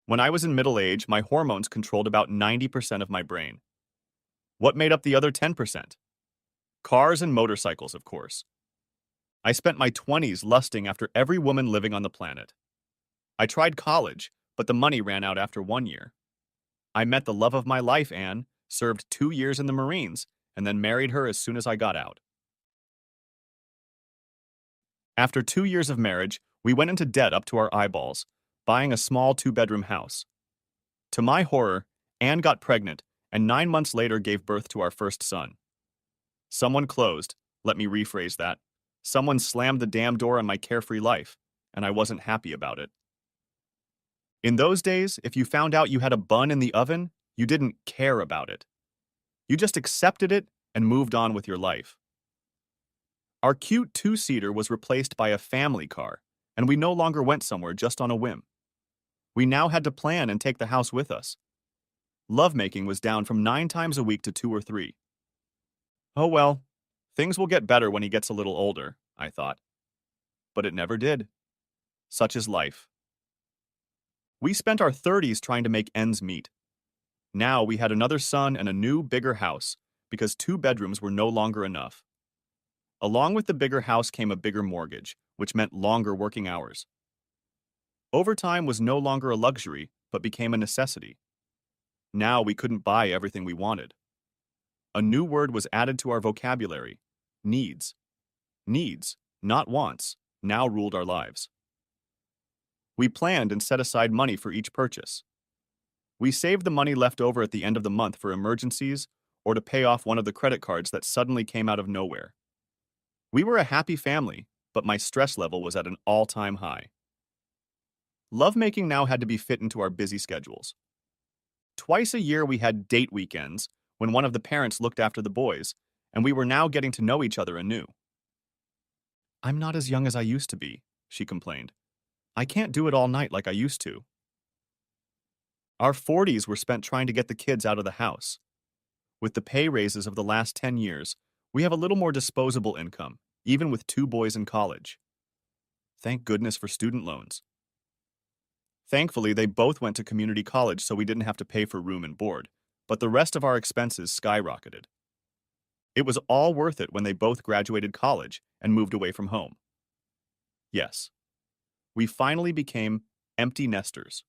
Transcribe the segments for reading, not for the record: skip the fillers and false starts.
When I was in middle age, my hormones controlled about 90% of my brain. What made up the other 10%? Cars and motorcycles, of course. I spent my 20s lusting after every woman living on the planet. I tried college, but the money ran out after 1 year. I met the love of my life, Anne, served 2 years in the Marines, and then married her as soon as I got out. After 2 years of marriage, we went into debt up to our eyeballs, buying a small two-bedroom house. To my horror, Anne got pregnant and 9 months later gave birth to our first son. Someone closed, let me rephrase that. Someone slammed the damn door on my carefree life, and I wasn't happy about it. In those days, if you found out you had a bun in the oven, you didn't care about it. You just accepted it and moved on with your life. Our cute two-seater was replaced by a family car, and we no longer went somewhere just on a whim. We now had to plan and take the house with us. Lovemaking was down from 9 times a week to 2 or 3. Oh well, things will get better when he gets a little older, I thought. But it never did. Such is life. We spent our 30s trying to make ends meet. Now we had another son and a new, bigger house, because 2 bedrooms were no longer enough. Along with the bigger house came a bigger mortgage, which meant longer working hours. Overtime was no longer a luxury, but became a necessity. Now we couldn't buy everything we wanted. A new word was added to our vocabulary: needs. Needs, not wants, now ruled our lives. We planned and set aside money for each purchase. We saved the money left over at the end of the month for emergencies or to pay off one of the credit cards that suddenly came out of nowhere. We were a happy family, but my stress level was at an all-time high. Lovemaking now had to be fit into our busy schedules. Twice a year we had date weekends when one of the parents looked after the boys, and we were now getting to know each other anew. "I'm not as young as I used to be," she complained. "I can't do it all night like I used to." Our 40s were spent trying to get the kids out of the house. With the pay raises of the last 10 years, we have a little more disposable income, even with 2 boys in college. Thank goodness for student loans. Thankfully, they both went to community college so we didn't have to pay for room and board, but the rest of our expenses skyrocketed. It was all worth it when they both graduated college and moved away from home. Yes, we finally became empty nesters.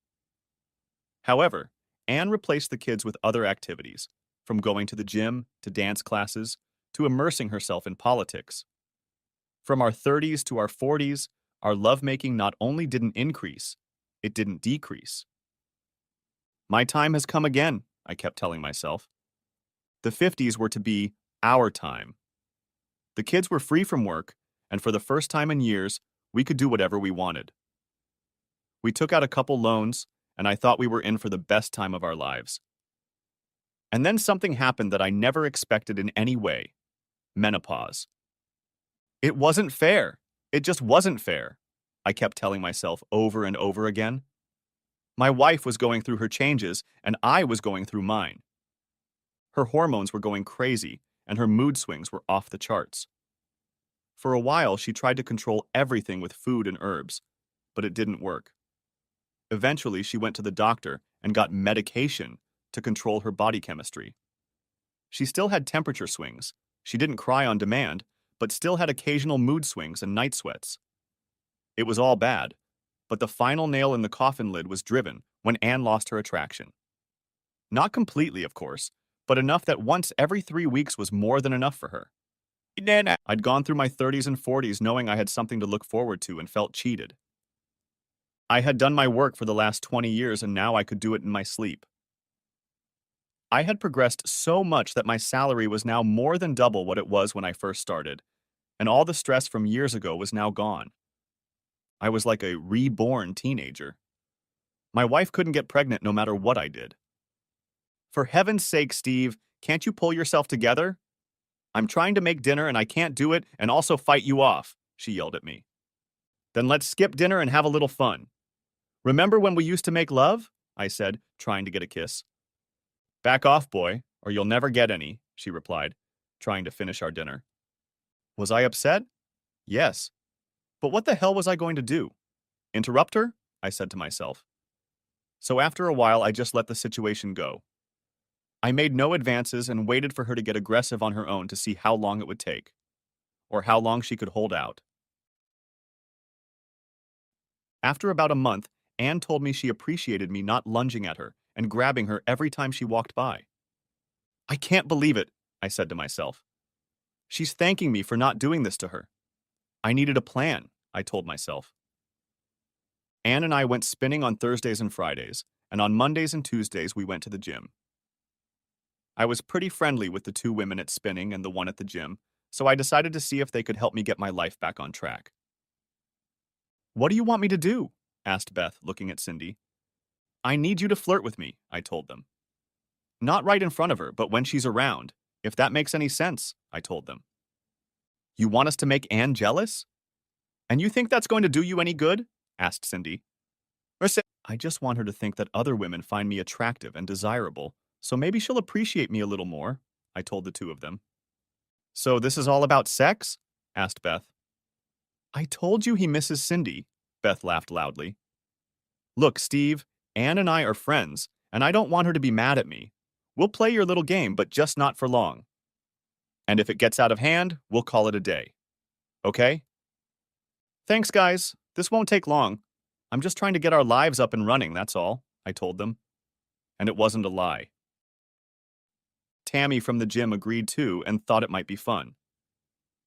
However, Anne replaced the kids with other activities, from going to the gym to dance classes to immersing herself in politics. From our 30s to our 40s, our lovemaking not only didn't increase, it didn't decrease. My time has come again, I kept telling myself. The 50s were to be our time. The kids were free from work, and for the first time in years, we could do whatever we wanted. We took out a couple loans, and I thought we were in for the best time of our lives. And then something happened that I never expected in any way: menopause. It wasn't fair. It just wasn't fair, I kept telling myself over and over again. My wife was going through her changes, and I was going through mine. Her hormones were going crazy, and her mood swings were off the charts. For a while, she tried to control everything with food and herbs, but it didn't work. Eventually, she went to the doctor and got medication to control her body chemistry. She still had temperature swings. She didn't cry on demand, but still had occasional mood swings and night sweats. It was all bad, but the final nail in the coffin lid was driven when Anne lost her attraction. Not completely, of course, but enough that once every 3 weeks was more than enough for her. I'd gone through my 30s and 40s knowing I had something to look forward to and felt cheated. I had done my work for the last 20 years and now I could do it in my sleep. I had progressed so much that my salary was now more than double what it was when I first started, and all the stress from years ago was now gone. I was like a reborn teenager. My wife couldn't get pregnant no matter what I did. "For heaven's sake, Steve, can't you pull yourself together? I'm trying to make dinner and I can't do it and also fight you off," she yelled at me. "Then let's skip dinner and have a little fun." "Remember when we used to make love?" I said, trying to get a kiss. "Back off, boy, or you'll never get any," she replied, trying to finish our dinner. Was I upset? Yes. But what the hell was I going to do? Interrupt her? I said to myself. So after a while, I just let the situation go. I made no advances and waited for her to get aggressive on her own to see how long it would take, or how long she could hold out. After about a month, Anne told me she appreciated me not lunging at her and grabbing her every time she walked by. I can't believe it, I said to myself. She's thanking me for not doing this to her. I needed a plan, I told myself. Anne and I went spinning on Thursdays and Fridays, and on Mondays and Tuesdays we went to the gym. I was pretty friendly with the two women at spinning and the one at the gym, so I decided to see if they could help me get my life back on track. What do you want me to do? Asked Beth, looking at Cindy. I need you to flirt with me, I told them. Not right in front of her, but when she's around, if that makes any sense, I told them. You want us to make Anne jealous? And you think that's going to do you any good? Asked Cindy. I just want her to think that other women find me attractive and desirable, so maybe she'll appreciate me a little more, I told the two of them. So this is all about sex? Asked Beth. I told you he misses Cindy, Beth laughed loudly. Look, Steve, Anne and I are friends, and I don't want her to be mad at me. We'll play your little game, but just not for long. And if it gets out of hand, we'll call it a day. Okay? Thanks, guys. This won't take long. I'm just trying to get our lives up and running, that's all, I told them. And it wasn't a lie. Tammy from the gym agreed too and thought it might be fun.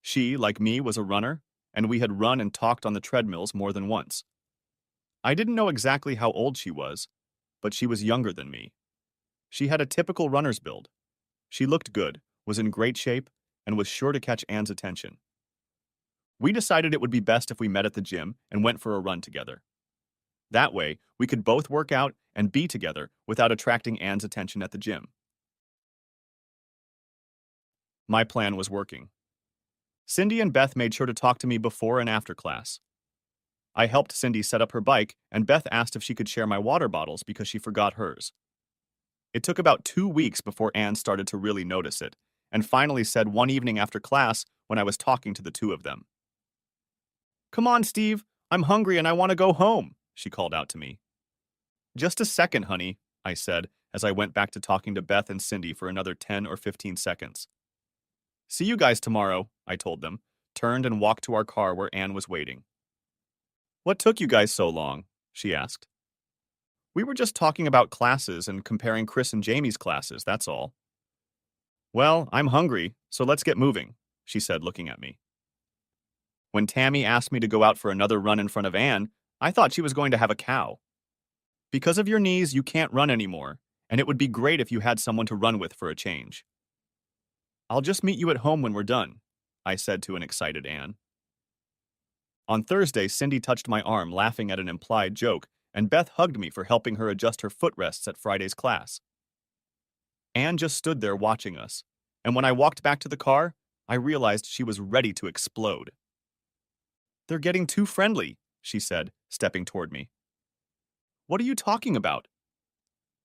She, like me, was a runner, and we had run and talked on the treadmills more than once. I didn't know exactly how old she was, but she was younger than me. She had a typical runner's build. She looked good, was in great shape, and was sure to catch Anne's attention. We decided it would be best if we met at the gym and went for a run together. That way, we could both work out and be together without attracting Anne's attention at the gym. My plan was working. Cindy and Beth made sure to talk to me before and after class. I helped Cindy set up her bike, and Beth asked if she could share my water bottles because she forgot hers. It took about 2 weeks before Anne started to really notice it, and finally said one evening after class when I was talking to the two of them. Come on, Steve, I'm hungry and I want to go home, she called out to me. Just a second, honey, I said as I went back to talking to Beth and Cindy for another 10 or 15 seconds. See you guys tomorrow, I told them, turned and walked to our car where Anne was waiting. What took you guys so long? She asked. We were just talking about classes and comparing Chris and Jamie's classes, that's all. Well, I'm hungry, so let's get moving, she said, looking at me. When Tammy asked me to go out for another run in front of Anne, I thought she was going to have a cow. Because of your knees, you can't run anymore, and it would be great if you had someone to run with for a change. I'll just meet you at home when we're done, I said to an excited Anne. On Thursday, Cindy touched my arm, laughing at an implied joke, and Beth hugged me for helping her adjust her footrests at Friday's class. Anne just stood there watching us, and when I walked back to the car, I realized she was ready to explode. They're getting too friendly, she said, stepping toward me. What are you talking about?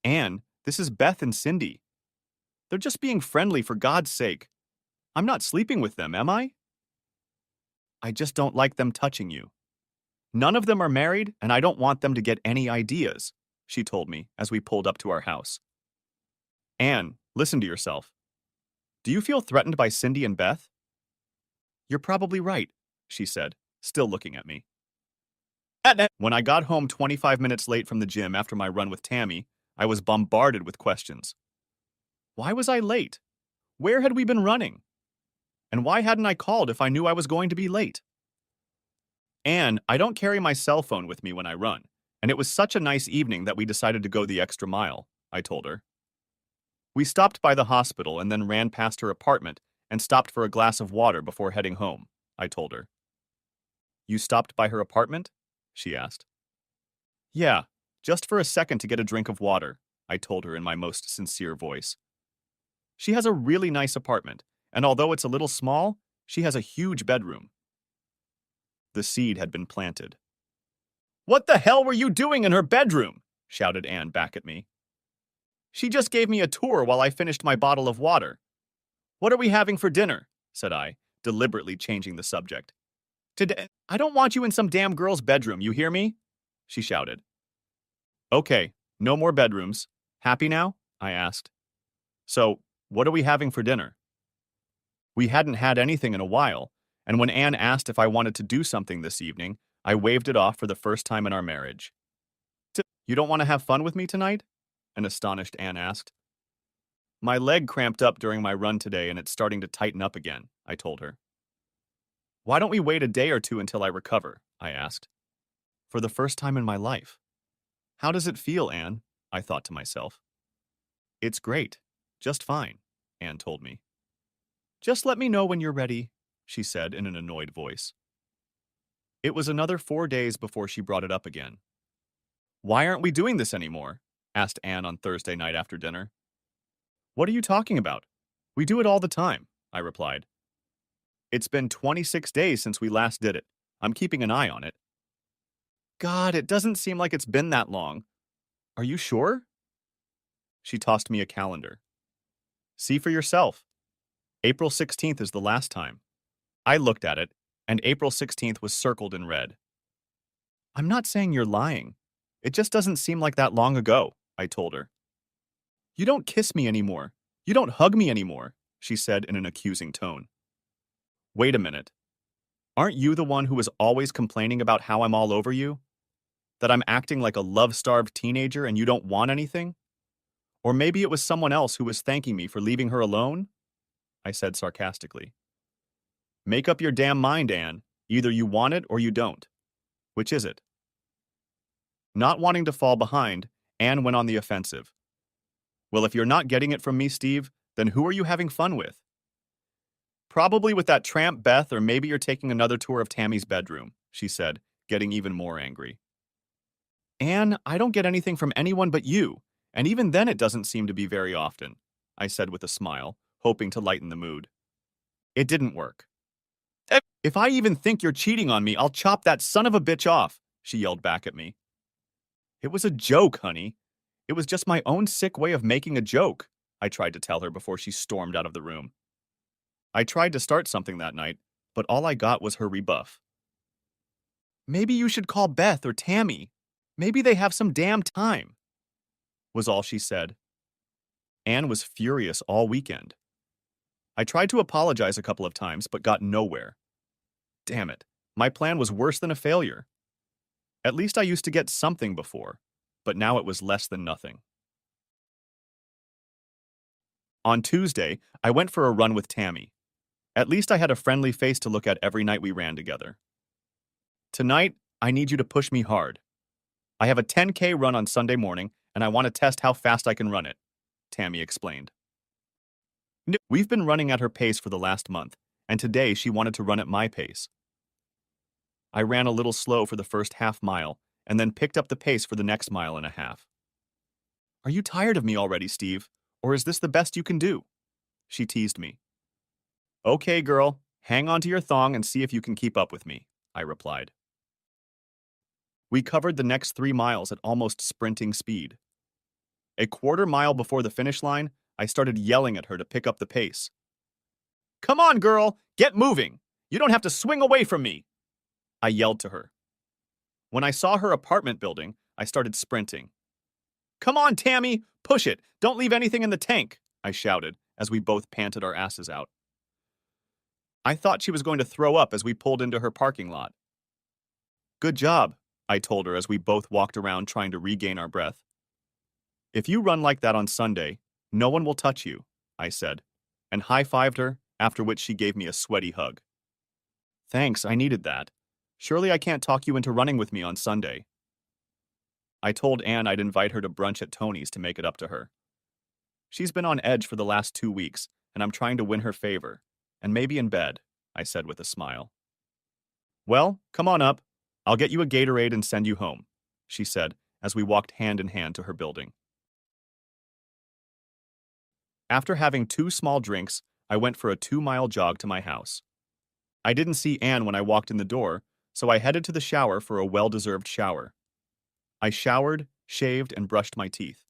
Anne, this is Beth and Cindy. They're just being friendly for God's sake. I'm not sleeping with them, am I? I just don't like them touching you. None of them are married, and I don't want them to get any ideas, she told me as we pulled up to our house. Anne, listen to yourself. Do you feel threatened by Cindy and Beth? You're probably right, she said, still looking at me. When I got home 25 minutes late from the gym after my run with Tammy, I was bombarded with questions. Why was I late? Where had we been running? And why hadn't I called if I knew I was going to be late? Anne, I don't carry my cell phone with me when I run, and it was such a nice evening that we decided to go the extra mile, I told her. We stopped by the hospital and then ran past her apartment and stopped for a glass of water before heading home, I told her. You stopped by her apartment? She asked. Yeah, just for a second to get a drink of water, I told her in my most sincere voice. She has a really nice apartment, and although it's a little small, she has a huge bedroom. The seed had been planted. What the hell were you doing in her bedroom? Shouted Anne back at me. She just gave me a tour while I finished my bottle of water. What are we having for dinner? Said I, deliberately changing the subject. Today, I don't want you in some damn girl's bedroom, you hear me? She shouted. Okay, No more bedrooms. Happy now? I asked. So, what are we having for dinner? We hadn't had anything in a while, and when Anne asked if I wanted to do something this evening, I waved it off for the first time in our marriage. You don't want to have fun with me tonight? An astonished Anne asked. My leg cramped up during my run today and it's starting to tighten up again, I told her. Why don't we wait a day or two until I recover? I asked. For the first time in my life. How does it feel, Anne? I thought to myself. It's great. Just fine, Anne told me. Just let me know when you're ready, she said in an annoyed voice. It was another 4 days before she brought it up again. Why aren't we doing this anymore? Asked Anne on Thursday night after dinner. What are you talking about? We do it all the time, I replied. It's been 26 days since we last did it. I'm keeping an eye on it. God, it doesn't seem like it's been that long. Are you sure? She tossed me a calendar. See for yourself. April 16th is the last time. I looked at it, and April 16th was circled in red. I'm not saying you're lying. It just doesn't seem like that long ago, I told her. You don't kiss me anymore. You don't hug me anymore, she said in an accusing tone. Wait a minute. Aren't you the one who was always complaining about how I'm all over you? That I'm acting like a love-starved teenager and you don't want anything? Or maybe it was someone else who was thanking me for leaving her alone? I said sarcastically. Make up your damn mind, Anne. Either you want it or you don't. Which is it? Not wanting to fall behind, Anne went on the offensive. Well, if you're not getting it from me, Steve, then who are you having fun with? Probably with that tramp Beth, or maybe you're taking another tour of Tammy's bedroom, she said, getting even more angry. Anne, I don't get anything from anyone but you, and even then it doesn't seem to be very often, I said with a smile, hoping to lighten the mood. It didn't work. If I even think you're cheating on me, I'll chop that son of a bitch off, she yelled back at me. It was a joke, honey. It was just my own sick way of making a joke, I tried to tell her before she stormed out of the room. I tried to start something that night, but all I got was her rebuff. Maybe you should call Beth or Tammy. Maybe they have some damn time, was all she said. Anne was furious all weekend. I tried to apologize a couple of times, but got nowhere. Damn it, my plan was worse than a failure. At least I used to get something before, but now it was less than nothing. On Tuesday, I went for a run with Tammy. At least I had a friendly face to look at every night we ran together. Tonight, I need you to push me hard. I have a 10K run on Sunday morning, and I want to test how fast I can run it, Tammy explained. We've been running at her pace for the last month, and today she wanted to run at my pace. I ran a little slow for the first half mile, and then picked up the pace for the next mile and a half. Are you tired of me already, Steve? Or is this the best you can do? She teased me. Okay, girl, hang on to your thong and see if you can keep up with me, I replied. We covered the next 3 miles at almost sprinting speed. A quarter mile before the finish line, I started yelling at her to pick up the pace. Come on, girl, get moving. You don't have to swing away from me, I yelled to her. When I saw her apartment building, I started sprinting. Come on, Tammy, push it. Don't leave anything in the tank, I shouted as we both panted our asses out. I thought she was going to throw up as we pulled into her parking lot. Good job, I told her as we both walked around trying to regain our breath. If you run like that on Sunday, no one will touch you, I said, and high-fived her, after which she gave me a sweaty hug. Thanks, I needed that. Surely I can't talk you into running with me on Sunday. I told Anne I'd invite her to brunch at Tony's to make it up to her. She's been on edge for the last 2 weeks, and I'm trying to win her favor. And maybe in bed, I said with a smile. Well, come on up. I'll get you a Gatorade and send you home, she said as we walked hand in hand to her building. After having 2 small drinks, I went for a 2-mile jog to my house. I didn't see Anne when I walked in the door, so I headed to the shower for a well-deserved shower. I showered, shaved, and brushed my teeth.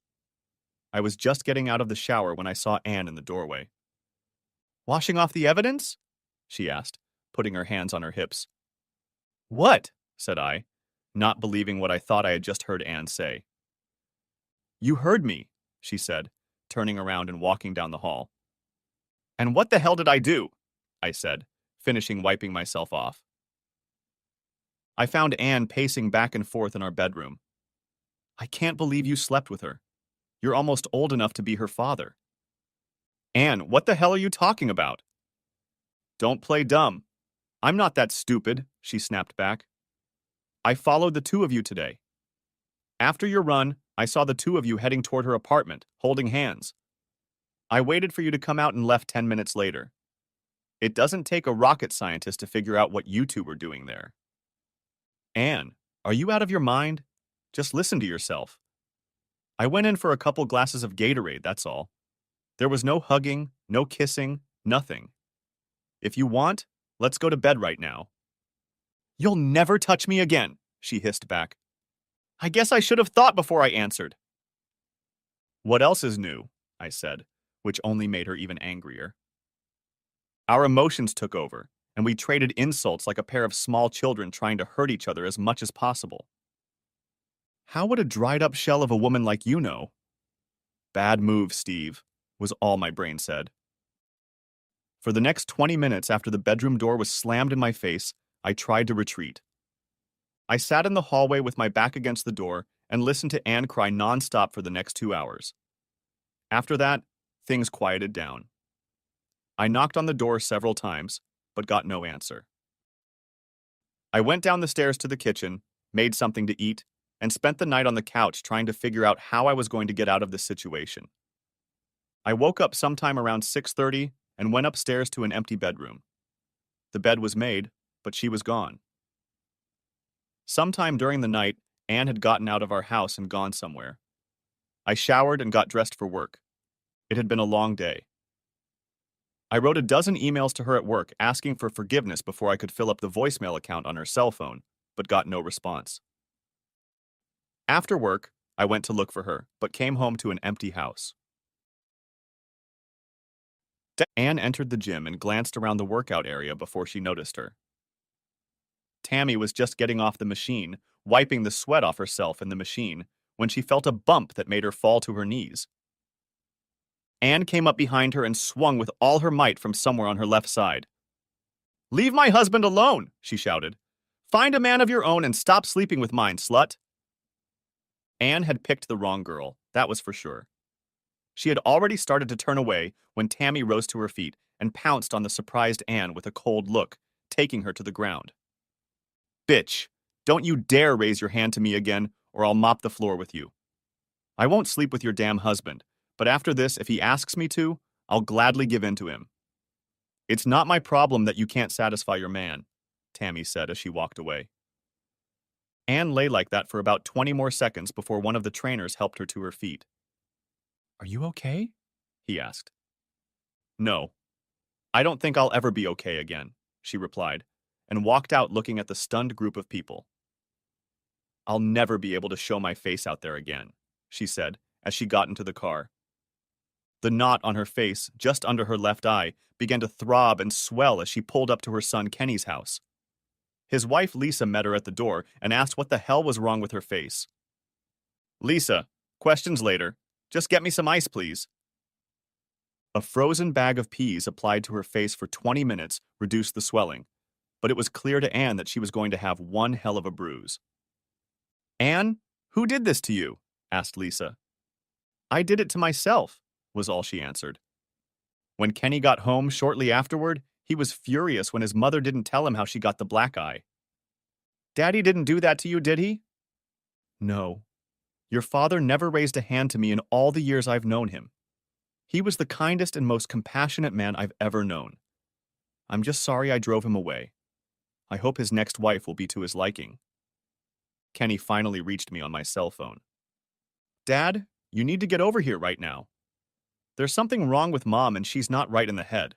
I was just getting out of the shower when I saw Anne in the doorway. Washing off the evidence? She asked, putting her hands on her hips. What? Said I, not believing what I thought I had just heard Anne say. You heard me, she said, turning around and walking down the hall. And what the hell did I do? I said, finishing wiping myself off. I found Anne pacing back and forth in our bedroom. I can't believe you slept with her. You're almost old enough to be her father. Anne, what the hell are you talking about? Don't play dumb. I'm not that stupid, she snapped back. I followed the two of you today. After your run, I saw the two of you heading toward her apartment, holding hands. I waited for you to come out and left 10 minutes later. It doesn't take a rocket scientist to figure out what you two were doing there. Anne, are you out of your mind? Just listen to yourself. I went in for a couple glasses of Gatorade, that's all. There was no hugging, no kissing, nothing. If you want, let's go to bed right now. You'll never touch me again, she hissed back. I guess I should have thought before I answered. What else is new? I said, which only made her even angrier. Our emotions took over, and we traded insults like a pair of small children trying to hurt each other as much as possible. How would a dried-up shell of a woman like you know? Bad move, Steve, was all my brain said. For the next 20 minutes after the bedroom door was slammed in my face, I tried to retreat. I sat in the hallway with my back against the door and listened to Anne cry nonstop for the next 2 hours. After that, things quieted down. I knocked on the door several times, but got no answer. I went down the stairs to the kitchen, made something to eat, and spent the night on the couch trying to figure out how I was going to get out of this situation. I woke up sometime around 6:30 and went upstairs to an empty bedroom. The bed was made, but she was gone. Sometime during the night, Anne had gotten out of our house and gone somewhere. I showered and got dressed for work. It had been a long day. I wrote a dozen emails to her at work asking for forgiveness before I could fill up the voicemail account on her cell phone, but got no response. After work, I went to look for her, but came home to an empty house. Anne entered the gym and glanced around the workout area before she noticed her. Tammy was just getting off the machine, wiping the sweat off herself in the machine, when she felt a bump that made her fall to her knees. Anne came up behind her and swung with all her might from somewhere on her left side. "Leave my husband alone," she shouted. "Find a man of your own and stop sleeping with mine, slut." Anne had picked the wrong girl, that was for sure. She had already started to turn away when Tammy rose to her feet and pounced on the surprised Anne with a cold look, taking her to the ground. "Bitch, don't you dare raise your hand to me again, or I'll mop the floor with you. I won't sleep with your damn husband, but after this, if he asks me to, I'll gladly give in to him." "It's not my problem that you can't satisfy your man," Tammy said as she walked away. Anne lay like that for about 20 more seconds before one of the trainers helped her to her feet. "Are you okay?" he asked. "No, I don't think I'll ever be okay again," she replied, and walked out looking at the stunned group of people. "I'll never be able to show my face out there again," she said as she got into the car. The knot on her face, just under her left eye, began to throb and swell as she pulled up to her son Kenny's house. His wife Lisa met her at the door and asked what the hell was wrong with her face. "Lisa, questions later. Just get me some ice, please." A frozen bag of peas applied to her face for 20 minutes reduced the swelling, but it was clear to Anne that she was going to have one hell of a bruise. "Anne, who did this to you?" asked Lisa. "I did it to myself," was all she answered. When Kenny got home shortly afterward, he was furious when his mother didn't tell him how she got the black eye. "Daddy didn't do that to you, did he?" "No. Your father never raised a hand to me in all the years I've known him. He was the kindest and most compassionate man I've ever known. I'm just sorry I drove him away. I hope his next wife will be to his liking." Kenny finally reached me on my cell phone. "Dad, you need to get over here right now. There's something wrong with Mom and she's not right in the head.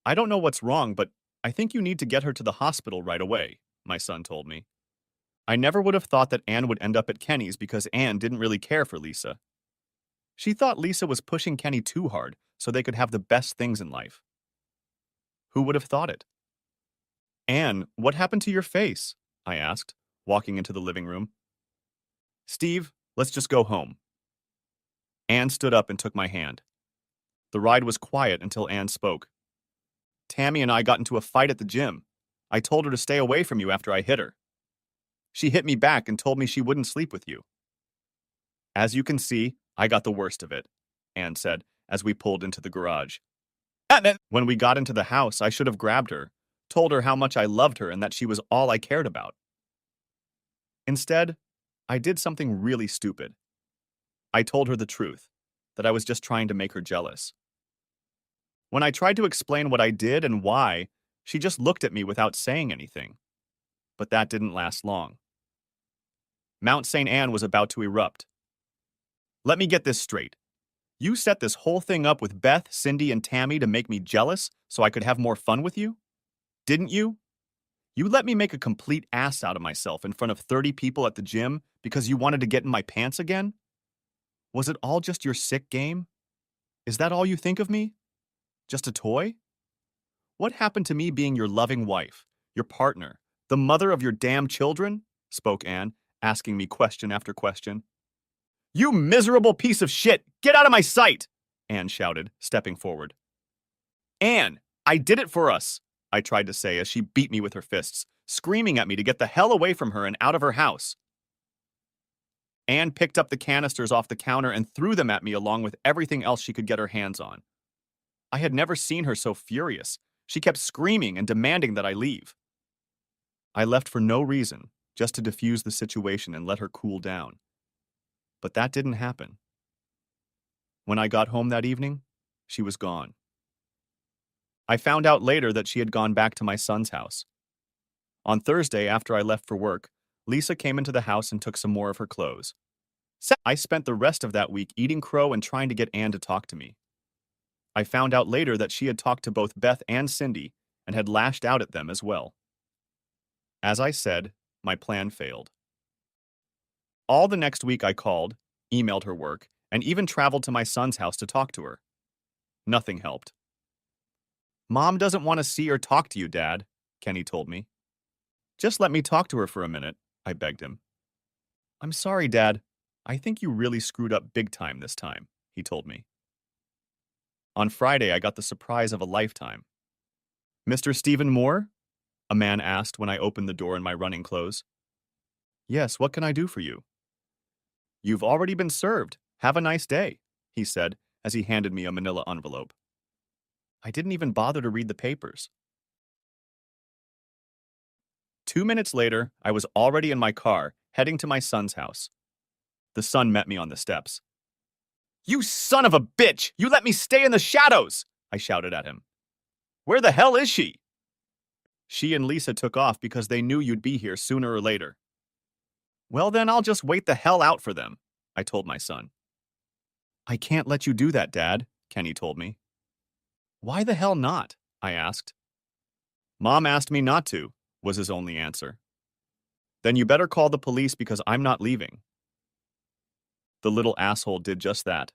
I don't know what's wrong, but I think you need to get her to the hospital right away," my son told me. I never would have thought that Anne would end up at Kenny's because Anne didn't really care for Lisa. She thought Lisa was pushing Kenny too hard so they could have the best things in life. Who would have thought it? "Anne, what happened to your face?" I asked, walking into the living room. "Steve, let's just go home." Anne stood up and took my hand. The ride was quiet until Anne spoke. Tammy and I got into a fight at the gym. I told her to stay away from you after I hit her. She hit me back and told me she wouldn't sleep with you. As you can see, I got the worst of it, Anne said as we pulled into the garage. When we got into the house, I should have grabbed her, told her how much I loved her and that she was all I cared about. Instead, I did something really stupid. I told her the truth, that I was just trying to make her jealous. When I tried to explain what I did and why, she just looked at me without saying anything. But that didn't last long. Mount St. Anne was about to erupt. Let me get this straight. You set this whole thing up with Beth, Cindy, and Tammy to make me jealous so I could have more fun with you? Didn't you? You let me make a complete ass out of myself in front of 30 people at the gym because you wanted to get in my pants again? Was it all just your sick game? Is that all you think of me? Just a toy? What happened to me being your loving wife, your partner, the mother of your damn children? Spoke Anne, asking me question after question. You miserable piece of shit! Get out of my sight! Anne shouted, stepping forward. Anne, I did it for us, I tried to say as she beat me with her fists, screaming at me to get the hell away from her and out of her house. Anne picked up the canisters off the counter and threw them at me along with everything else she could get her hands on. I had never seen her so furious. She kept screaming and demanding that I leave. I left for no reason, just to defuse the situation and let her cool down. But that didn't happen. When I got home that evening, she was gone. I found out later that she had gone back to my son's house. On Thursday, after I left for work, Lisa came into the house and took some more of her clothes. I spent the rest of that week eating crow and trying to get Anne to talk to me. I found out later that she had talked to both Beth and Cindy and had lashed out at them as well. As I said, my plan failed. All the next week I called, emailed her work, and even traveled to my son's house to talk to her. Nothing helped. Mom doesn't want to see or talk to you, Dad, Kenny told me. Just let me talk to her for a minute, I begged him. I'm sorry, Dad. I think you really screwed up big time this time, he told me. On Friday, I got the surprise of a lifetime. Mr. Stephen Moore? A man asked when I opened the door in my running clothes. Yes, what can I do for you? You've already been served. Have a nice day, he said as he handed me a manila envelope. I didn't even bother to read the papers. 2 minutes later, I was already in my car, heading to my son's house. The son met me on the steps. You son of a bitch! You let me stay in the shadows! I shouted at him. Where the hell is she? She and Lisa took off because they knew you'd be here sooner or later. Well, then I'll just wait the hell out for them, I told my son. I can't let you do that, Dad, Kenny told me. Why the hell not? I asked. Mom asked me not to, was his only answer. Then you better call the police because I'm not leaving. The little asshole did just that.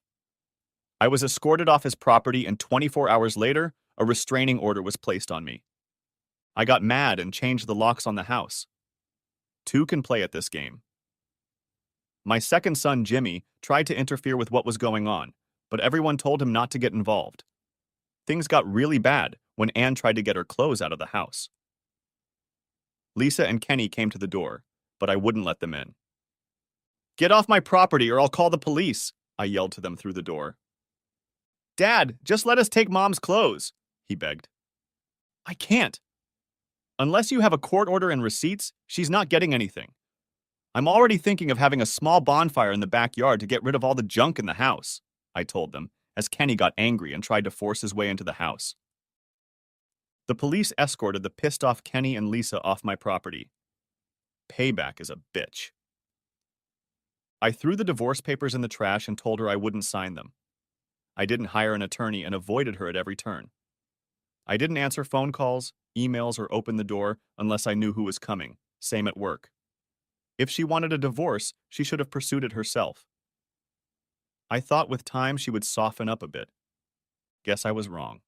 I was escorted off his property and 24 hours later, a restraining order was placed on me. I got mad and changed the locks on the house. 2 can play at this game. My second son, Jimmy, tried to interfere with what was going on, but everyone told him not to get involved. Things got really bad when Anne tried to get her clothes out of the house. Lisa and Kenny came to the door, but I wouldn't let them in. Get off my property or I'll call the police, I yelled to them through the door. Dad, just let us take Mom's clothes, he begged. I can't. Unless you have a court order and receipts, she's not getting anything. I'm already thinking of having a small bonfire in the backyard to get rid of all the junk in the house, I told them, as Kenny got angry and tried to force his way into the house. The police escorted the pissed-off Kenny and Lisa off my property. Payback is a bitch. I threw the divorce papers in the trash and told her I wouldn't sign them. I didn't hire an attorney and avoided her at every turn. I didn't answer phone calls, emails, or open the door unless I knew who was coming. Same at work. If she wanted a divorce, she should have pursued it herself. I thought with time she would soften up a bit. Guess I was wrong.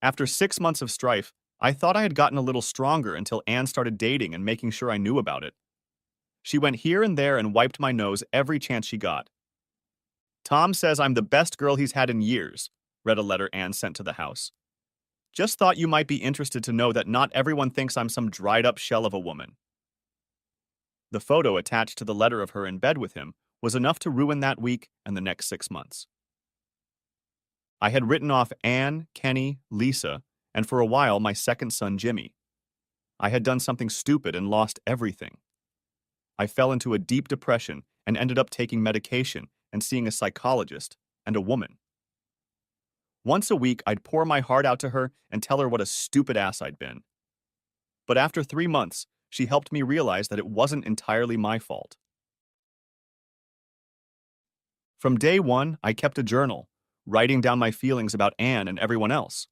After 6 months of strife, I thought I had gotten a little stronger until Anne started dating and making sure I knew about it. She went here and there and wiped my nose every chance she got. Tom says I'm the best girl he's had in years, read a letter Anne sent to the house. Just thought you might be interested to know that not everyone thinks I'm some dried-up shell of a woman. The photo attached to the letter of her in bed with him was enough to ruin that week and the next 6 months. I had written off Anne, Kenny, Lisa, and for a while my second son, Jimmy. I had done something stupid and lost everything. I fell into a deep depression and ended up taking medication and seeing a psychologist and a woman. Once a week, I'd pour my heart out to her and tell her what a stupid ass I'd been. But after 3 months, she helped me realize that it wasn't entirely my fault. From day one, I kept a journal, writing down my feelings about Anne and everyone else.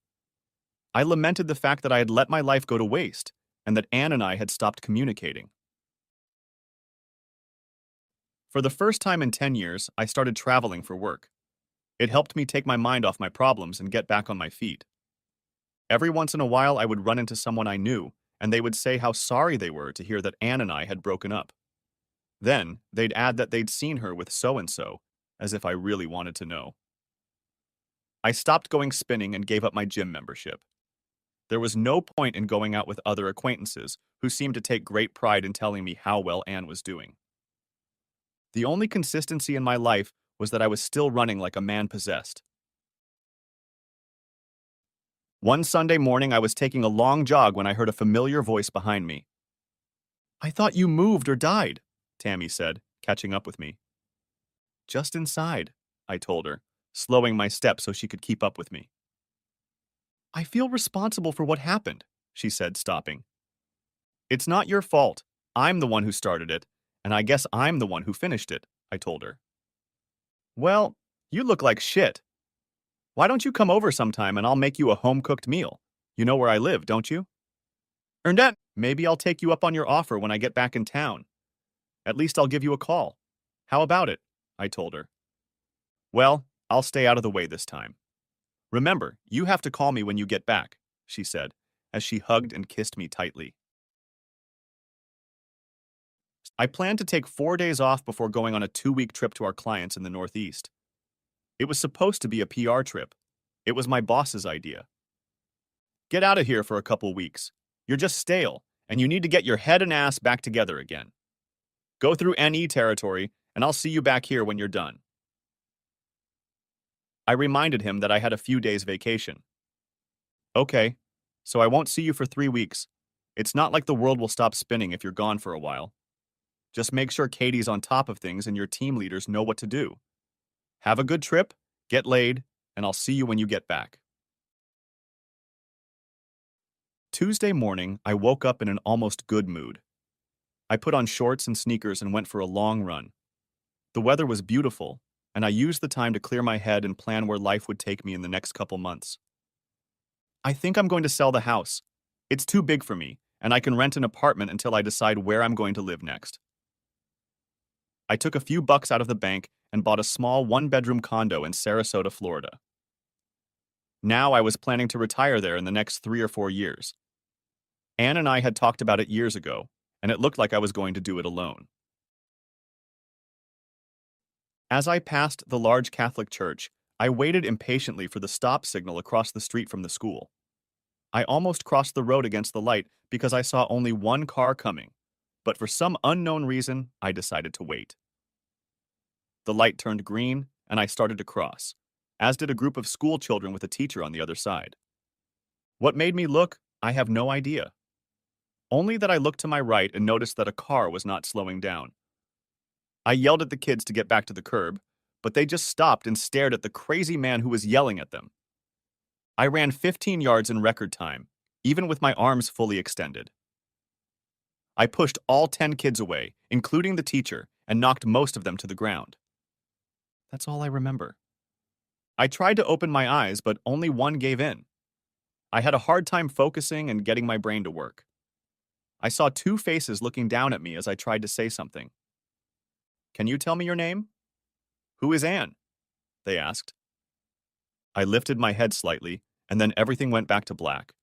I lamented the fact that I had let my life go to waste and that Anne and I had stopped communicating. For the first time in 10 years, I started traveling for work. It helped me take my mind off my problems and get back on my feet. Every once in a while, I would run into someone I knew, and they would say how sorry they were to hear that Anne and I had broken up. Then, they'd add that they'd seen her with so-and-so, as if I really wanted to know. I stopped going spinning and gave up my gym membership. There was no point in going out with other acquaintances who seemed to take great pride in telling me how well Anne was doing. The only consistency in my life was that I was still running like a man possessed. One Sunday morning, I was taking a long jog when I heard a familiar voice behind me. "I thought you moved or died," Tammy said, catching up with me. "Just inside," I told her, slowing my step so she could keep up with me. "I feel responsible for what happened," she said, stopping. "It's not your fault. I'm the one who started it, and I guess I'm the one who finished it," I told her. "Well, you look like shit. Why don't you come over sometime and I'll make you a home-cooked meal? You know where I live, don't you?" "Ernest, maybe I'll take you up on your offer when I get back in town. At least I'll give you a call. How about it?" I told her. "Well, I'll stay out of the way this time. Remember, you have to call me when you get back," she said, as she hugged and kissed me tightly. I planned to take 4 days off before going on a 2-week trip to our clients in the Northeast. It was supposed to be a PR trip. It was my boss's idea. "Get out of here for a couple weeks. You're just stale, and you need to get your head and ass back together again. Go through NE territory, and I'll see you back here when you're done." I reminded him that I had a few days vacation. "Okay, so I won't see you for 3 weeks. It's not like the world will stop spinning if you're gone for a while. Just make sure Katie's on top of things and your team leaders know what to do. Have a good trip, get laid, and I'll see you when you get back." Tuesday morning, I woke up in an almost good mood. I put on shorts and sneakers and went for a long run. The weather was beautiful, and I used the time to clear my head and plan where life would take me in the next couple months. I think I'm going to sell the house. It's too big for me, and I can rent an apartment until I decide where I'm going to live next. I took a few bucks out of the bank and bought a small 1-bedroom condo in Sarasota, Florida. Now I was planning to retire there in the next 3 or 4 years. Anne and I had talked about it years ago, and it looked like I was going to do it alone. As I passed the large Catholic church, I waited impatiently for the stop signal across the street from the school. I almost crossed the road against the light because I saw only one car coming, but for some unknown reason, I decided to wait. The light turned green, and I started to cross, as did a group of school children with a teacher on the other side. What made me look, I have no idea. Only that I looked to my right and noticed that a car was not slowing down. I yelled at the kids to get back to the curb, but they just stopped and stared at the crazy man who was yelling at them. I ran 15 yards in record time, even with my arms fully extended. I pushed all 10 kids away, including the teacher, and knocked most of them to the ground. That's all I remember. I tried to open my eyes, but only one gave in. I had a hard time focusing and getting my brain to work. I saw 2 faces looking down at me as I tried to say something. "Can you tell me your name?" "Who is Anne?" they asked. I lifted my head slightly, and then everything went back to black.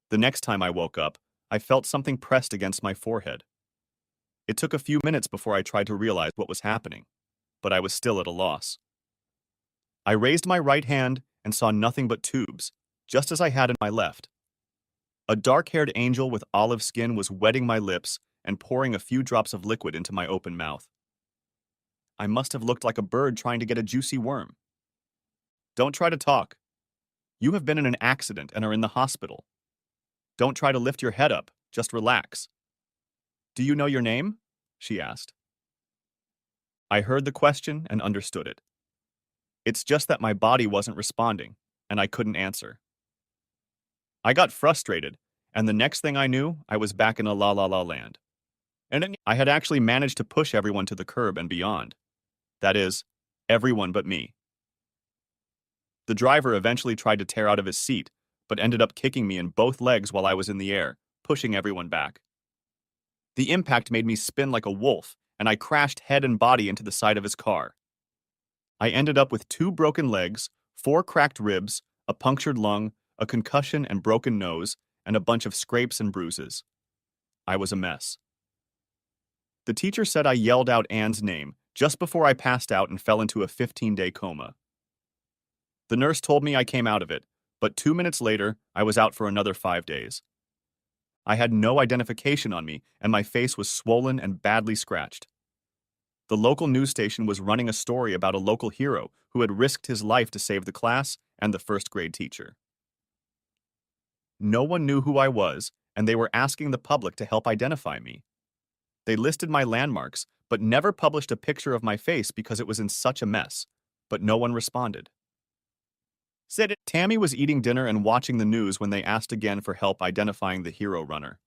The next time I woke up, I felt something pressed against my forehead. It took a few minutes before I tried to realize what was happening, but I was still at a loss. I raised my right hand and saw nothing but tubes, just as I had in my left. A dark-haired angel with olive skin was wetting my lips and pouring a few drops of liquid into my open mouth. I must have looked like a bird trying to get a juicy worm. Don't try to talk. You have been in an accident and are in the hospital. Don't try to lift your head up, just relax. Do you know your name? She asked. I heard the question and understood it. It's just that my body wasn't responding, and I couldn't answer. I got frustrated, and the next thing I knew, I was back in a la la la land. And I had actually managed to push everyone to the curb and beyond. That is, everyone but me. The driver eventually tried to tear out of his seat, but ended up kicking me in both legs while I was in the air, pushing everyone back. The impact made me spin like a wolf, and I crashed head and body into the side of his car. I ended up with 2 broken legs, 4 cracked ribs, a punctured lung, a concussion and broken nose, and a bunch of scrapes and bruises. I was a mess. The teacher said I yelled out Anne's name just before I passed out and fell into a 15-day coma. The nurse told me I came out of it, but 2 minutes later, I was out for another 5 days. I had no identification on me, and my face was swollen and badly scratched. The local news station was running a story about a local hero who had risked his life to save the class and the first-grade teacher. No one knew who I was, and they were asking the public to help identify me. They listed my landmarks, but never published a picture of my face because it was in such a mess, but no one responded. Tammy was eating dinner and watching the news when they asked again for help identifying the hero runner.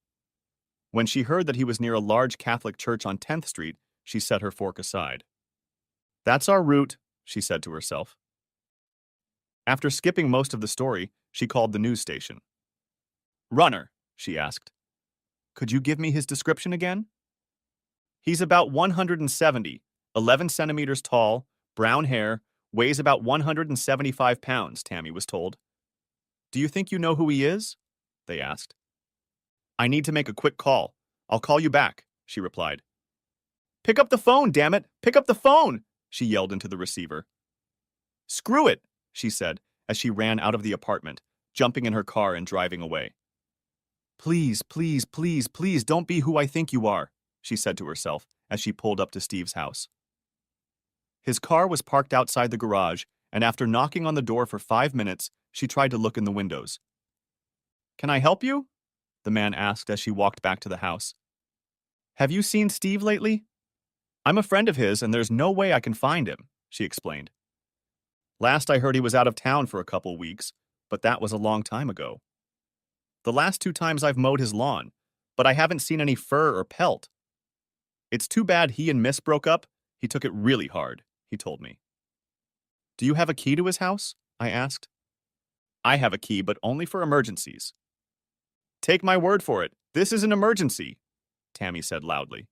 When she heard that he was near a large Catholic church on 10th Street, she set her fork aside. That's our route, she said to herself. After skipping most of the story, she called the news station. Runner, she asked. Could you give me his description again? He's about 170, 11 centimeters tall, brown hair, weighs about 175 pounds, Tammy was told. Do you think you know who he is? They asked. I need to make a quick call. I'll call you back, she replied. Pick up the phone, damn it! Pick up the phone! She yelled into the receiver. Screw it, she said as she ran out of the apartment, jumping in her car and driving away. Please, please, please, please don't be who I think you are, she said to herself as she pulled up to Steve's house. His car was parked outside the garage, and after knocking on the door for 5 minutes, she tried to look in the windows. Can I help you? The man asked as she walked back to the house. Have you seen Steve lately? I'm a friend of his, and there's no way I can find him, she explained. Last I heard he was out of town for a couple weeks, but that was a long time ago. The last 2 times I've mowed his lawn, but I haven't seen any fur or pelt. It's too bad he and Miss broke up. He took it really hard, he told me. Do you have a key to his house? I asked. I have a key, but only for emergencies. Take my word for it, this is an emergency, Tammy said loudly.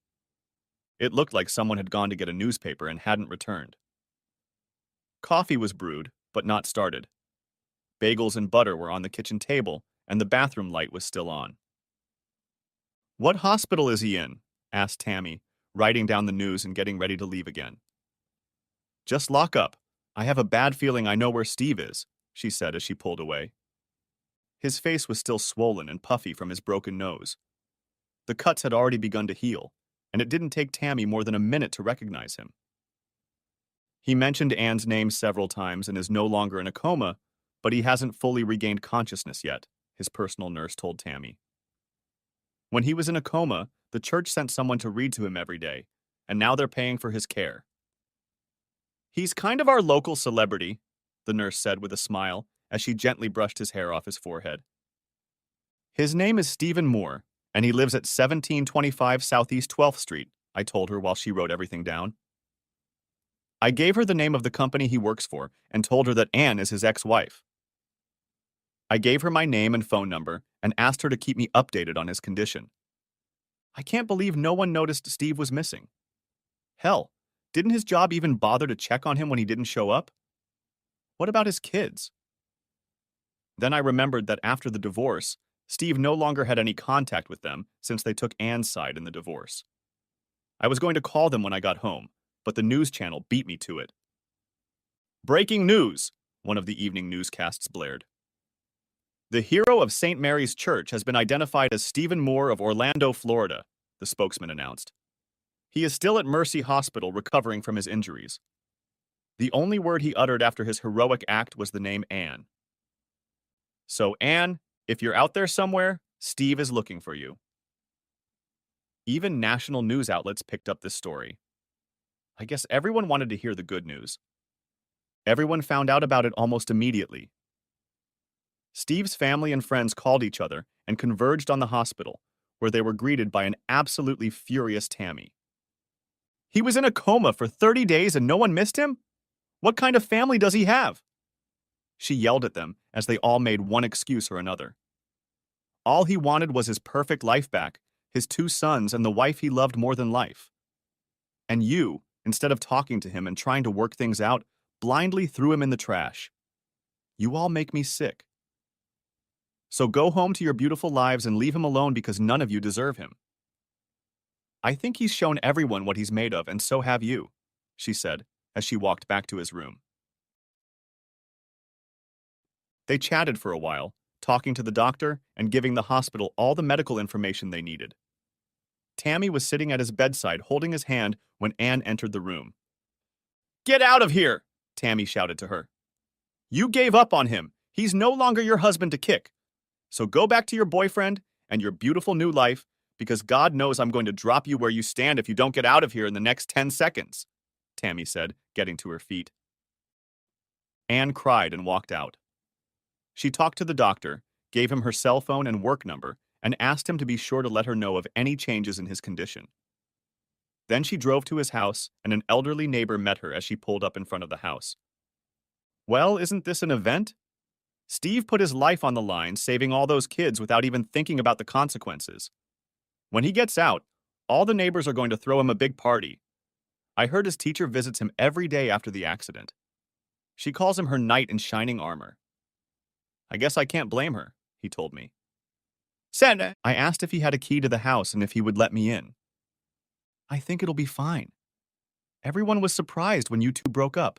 It looked like someone had gone to get a newspaper and hadn't returned. Coffee was brewed, but not started. Bagels and butter were on the kitchen table, and the bathroom light was still on. What hospital is he in? Asked Tammy, writing down the news and getting ready to leave again. Just lock up. I have a bad feeling I know where Steve is, she said as she pulled away. His face was still swollen and puffy from his broken nose. The cuts had already begun to heal, and it didn't take Tammy more than a minute to recognize him. He mentioned Anne's name several times and is no longer in a coma, but he hasn't fully regained consciousness yet, his personal nurse told Tammy. When he was in a coma, the church sent someone to read to him every day, and now they're paying for his care. He's kind of our local celebrity, the nurse said with a smile as she gently brushed his hair off his forehead. His name is Stephen Moore, and he lives at 1725 Southeast 12th Street, I told her while she wrote everything down. I gave her the name of the company he works for and told her that Anne is his ex-wife. I gave her my name and phone number and asked her to keep me updated on his condition. I can't believe no one noticed Steve was missing. Hell, didn't his job even bother to check on him when he didn't show up? What about his kids? Then I remembered that after the divorce, Steve no longer had any contact with them since they took Anne's side in the divorce. I was going to call them when I got home, but the news channel beat me to it. Breaking news, one of the evening newscasts blared. The hero of St. Mary's Church has been identified as Stephen Moore of Orlando, Florida, the spokesman announced. He is still at Mercy Hospital recovering from his injuries. The only word he uttered after his heroic act was the name Anne. So, Anne, if you're out there somewhere, Steve is looking for you. Even national news outlets picked up this story. I guess everyone wanted to hear the good news. Everyone found out about it almost immediately. Steve's family and friends called each other and converged on the hospital, where they were greeted by an absolutely furious Tammy. He was in a coma for 30 days and no one missed him? What kind of family does he have? She yelled at them as they all made one excuse or another. All he wanted was his perfect life back, his 2 sons and the wife he loved more than life. And you, instead of talking to him and trying to work things out, blindly threw him in the trash. You all make me sick. So go home to your beautiful lives and leave him alone because none of you deserve him. I think he's shown everyone what he's made of, and so have you, she said as she walked back to his room. They chatted for a while, talking to the doctor and giving the hospital all the medical information they needed. Tammy was sitting at his bedside holding his hand when Anne entered the room. "Get out of here!" Tammy shouted to her. "You gave up on him. He's no longer your husband to kick. So go back to your boyfriend and your beautiful new life, because God knows I'm going to drop you where you stand if you don't get out of here in the next 10 seconds, Tammy said, getting to her feet. Anne cried and walked out. She talked to the doctor, gave him her cell phone and work number, and asked him to be sure to let her know of any changes in his condition. Then she drove to his house, and an elderly neighbor met her as she pulled up in front of the house. "Well, isn't this an event? Steve put his life on the line, saving all those kids without even thinking about the consequences. When he gets out, all the neighbors are going to throw him a big party. I heard his teacher visits him every day after the accident. She calls him her knight in shining armor. I guess I can't blame her," he told me. I asked if he had a key to the house and if he would let me in. "I think it'll be fine. Everyone was surprised when you two broke up.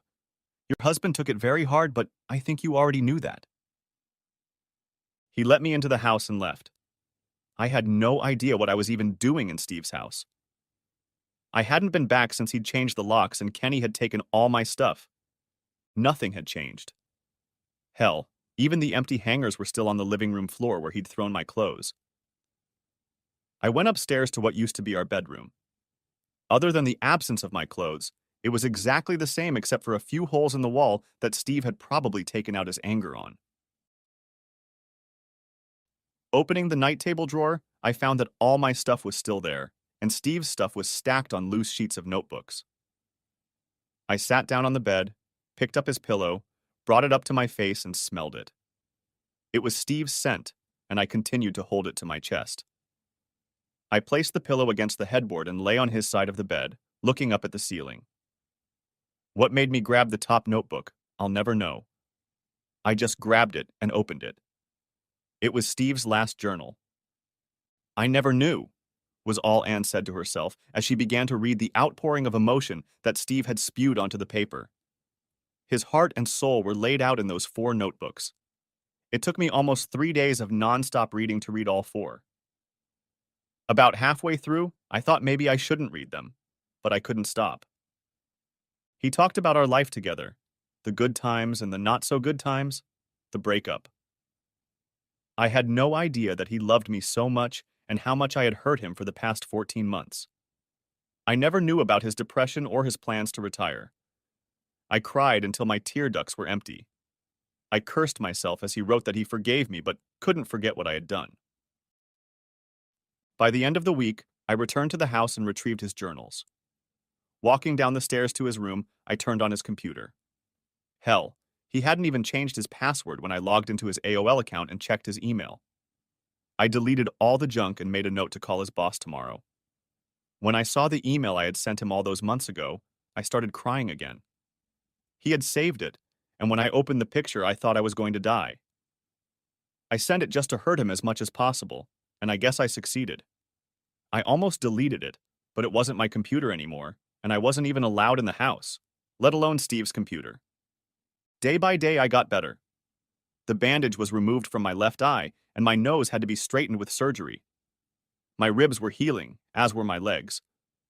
Your husband took it very hard, but I think you already knew that." He let me into the house and left. I had no idea what I was even doing in Steve's house. I hadn't been back since he'd changed the locks and Kenny had taken all my stuff. Nothing had changed. Hell, even the empty hangers were still on the living room floor where he'd thrown my clothes. I went upstairs to what used to be our bedroom. Other than the absence of my clothes, it was exactly the same except for a few holes in the wall that Steve had probably taken out his anger on. Opening the night table drawer, I found that all my stuff was still there, and Steve's stuff was stacked on loose sheets of notebooks. I sat down on the bed, picked up his pillow, brought it up to my face and smelled it. It was Steve's scent, and I continued to hold it to my chest. I placed the pillow against the headboard and lay on his side of the bed, looking up at the ceiling. What made me grab the top notebook, I'll never know. I just grabbed it and opened it. It was Steve's last journal. "I never knew," was all Anne said to herself as she began to read the outpouring of emotion that Steve had spewed onto the paper. His heart and soul were laid out in those 4 notebooks. It took me almost 3 days of non-stop reading to read all 4. About halfway through, I thought maybe I shouldn't read them, but I couldn't stop. He talked about our life together, the good times and the not-so-good times, the breakup. I had no idea that he loved me so much and how much I had hurt him for the past 14 months. I never knew about his depression or his plans to retire. I cried until my tear ducts were empty. I cursed myself as he wrote that he forgave me but couldn't forget what I had done. By the end of the week, I returned to the house and retrieved his journals. Walking down the stairs to his room, I turned on his computer. Hell, he hadn't even changed his password when I logged into his AOL account and checked his email. I deleted all the junk and made a note to call his boss tomorrow. When I saw the email I had sent him all those months ago, I started crying again. He had saved it, and when I opened the picture, I thought I was going to die. I sent it just to hurt him as much as possible, and I guess I succeeded. I almost deleted it, but it wasn't my computer anymore, and I wasn't even allowed in the house, let alone Steve's computer. Day by day, I got better. The bandage was removed from my left eye, and my nose had to be straightened with surgery. My ribs were healing, as were my legs,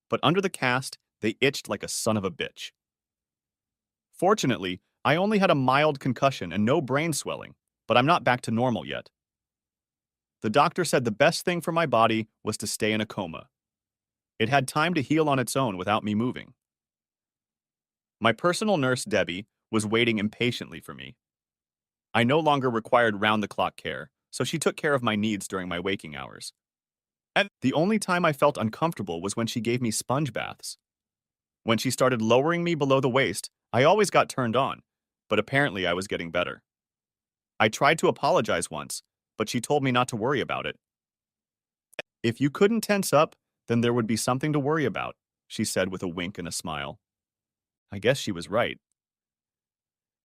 but under the cast, they itched like a son of a bitch. Fortunately, I only had a mild concussion and no brain swelling, but I'm not back to normal yet. The doctor said the best thing for my body was to stay in a coma. It had time to heal on its own without me moving. My personal nurse, Debbie, was waiting impatiently for me. I no longer required round-the-clock care, so she took care of my needs during my waking hours. And the only time I felt uncomfortable was when she gave me sponge baths. When she started lowering me below the waist, I always got turned on, but apparently I was getting better. I tried to apologize once, but she told me not to worry about it. If you couldn't tense up, then there would be something to worry about, she said with a wink and a smile. I guess she was right.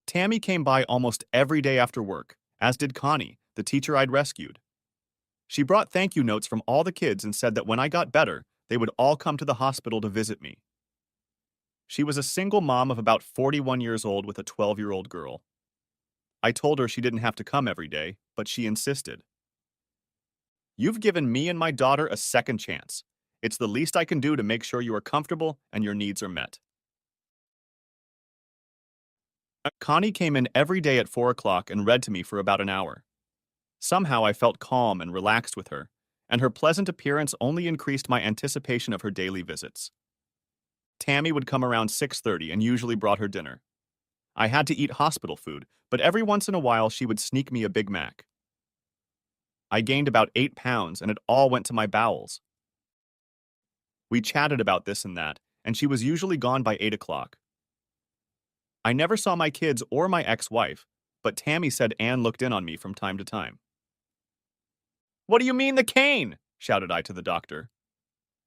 Tammy came by almost every day after work, as did Connie, the teacher I'd rescued. She brought thank you notes from all the kids and said that when I got better, they would all come to the hospital to visit me. She was a single mom of about 41 years old with a 12-year-old girl. I told her she didn't have to come every day, but she insisted. You've given me and my daughter a second chance. It's the least I can do to make sure you are comfortable and your needs are met. Connie came in every day at 4 o'clock and read to me for about an hour. Somehow I felt calm and relaxed with her, and her pleasant appearance only increased my anticipation of her daily visits. Tammy would come around 6:30 and usually brought her dinner. I had to eat hospital food, but every once in a while she would sneak me a Big Mac. I gained about 8 pounds and it all went to my bowels. We chatted about this and that, and she was usually gone by 8 o'clock. I never saw my kids or my ex-wife, but Tammy said Anne looked in on me from time to time. What do you mean the cane? Shouted I to the doctor.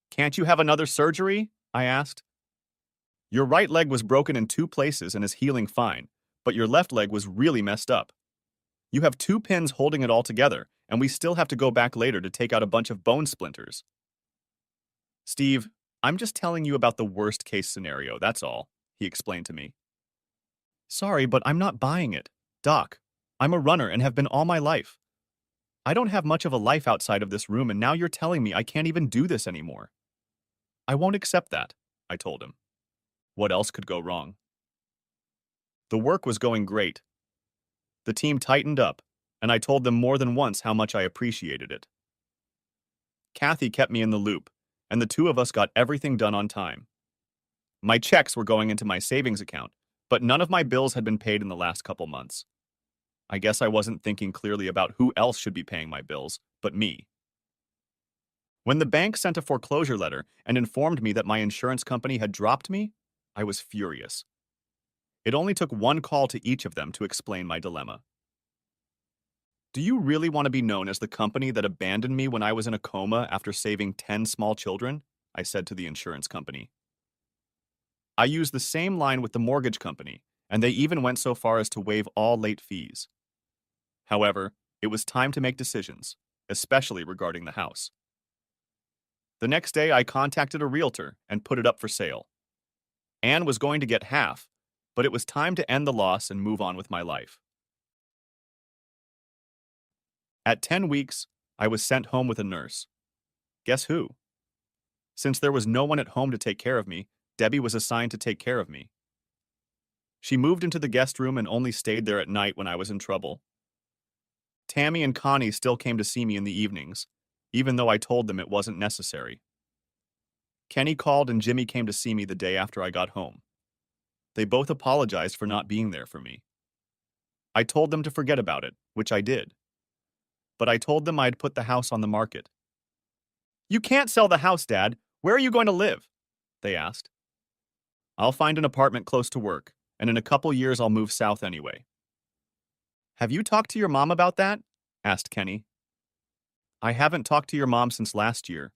Can't you have another surgery? I asked. Your right leg was broken in 2 places and is healing fine, but your left leg was really messed up. You have 2 pins holding it all together, and we still have to go back later to take out a bunch of bone splinters. Steve, I'm just telling you about the worst case scenario, that's all, he explained to me. Sorry, but I'm not buying it. Doc, I'm a runner and have been all my life. I don't have much of a life outside of this room, and now you're telling me I can't even do this anymore. I won't accept that, I told him. What else could go wrong? The work was going great. The team tightened up, and I told them more than once how much I appreciated it. Kathy kept me in the loop, and the 2 of us got everything done on time. My checks were going into my savings account, but none of my bills had been paid in the last couple months. I guess I wasn't thinking clearly about who else should be paying my bills, but me. When the bank sent a foreclosure letter and informed me that my insurance company had dropped me, I was furious. It only took one call to each of them to explain my dilemma. Do you really want to be known as the company that abandoned me when I was in a coma after saving 10 small children? I said to the insurance company. I used the same line with the mortgage company, and they even went so far as to waive all late fees. However, it was time to make decisions, especially regarding the house. The next day, I contacted a realtor and put it up for sale. Anne was going to get half, but it was time to end the loss and move on with my life. At 10 weeks, I was sent home with a nurse. Guess who? Since there was no one at home to take care of me, Debbie was assigned to take care of me. She moved into the guest room and only stayed there at night when I was in trouble. Tammy and Connie still came to see me in the evenings, even though I told them it wasn't necessary. Kenny called and Jimmy came to see me the day after I got home. They both apologized for not being there for me. I told them to forget about it, which I did. But I told them I'd put the house on the market. You can't sell the house, Dad. Where are you going to live? They asked. I'll find an apartment close to work, and in a couple years I'll move south anyway. Have you talked to your mom about that? Asked Kenny. I haven't talked to your mom since last year.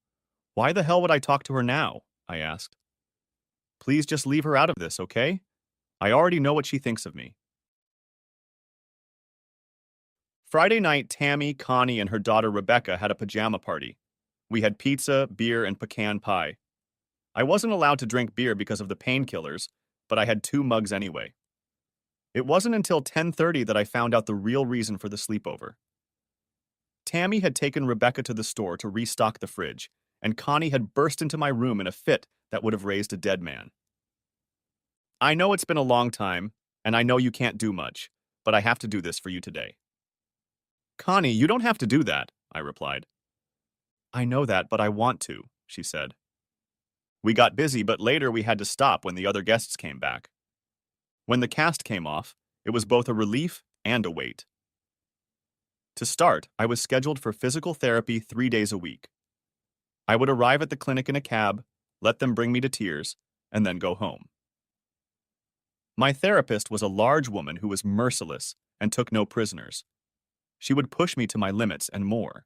Why the hell would I talk to her now? I asked. Please just leave her out of this, okay? I already know what she thinks of me. Friday night, Tammy, Connie, and her daughter Rebecca had a pajama party. We had pizza, beer, and pecan pie. I wasn't allowed to drink beer because of the painkillers, but I had 2 mugs anyway. It wasn't until 10:30 that I found out the real reason for the sleepover. Tammy had taken Rebecca to the store to restock the fridge, and Connie had burst into my room in a fit that would have raised a dead man. I know it's been a long time, and I know you can't do much, but I have to do this for you today. Connie, you don't have to do that, I replied. I know that, but I want to, she said. We got busy, but later we had to stop when the other guests came back. When the cast came off, it was both a relief and a weight. To start, I was scheduled for physical therapy 3 days a week. I would arrive at the clinic in a cab, let them bring me to tears, and then go home. My therapist was a large woman who was merciless and took no prisoners. She would push me to my limits and more.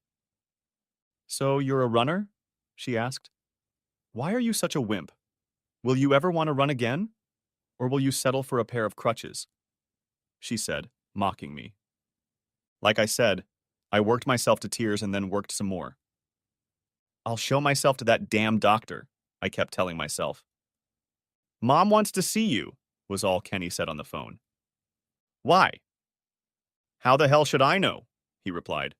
So you're a runner? She asked. Why are you such a wimp? Will you ever want to run again? Or will you settle for a pair of crutches? She said, mocking me. Like I said, I worked myself to tears and then worked some more. I'll show myself to that damn doctor, I kept telling myself. Mom wants to see you, was all Kenny said on the phone. Why? How the hell should I know? He replied.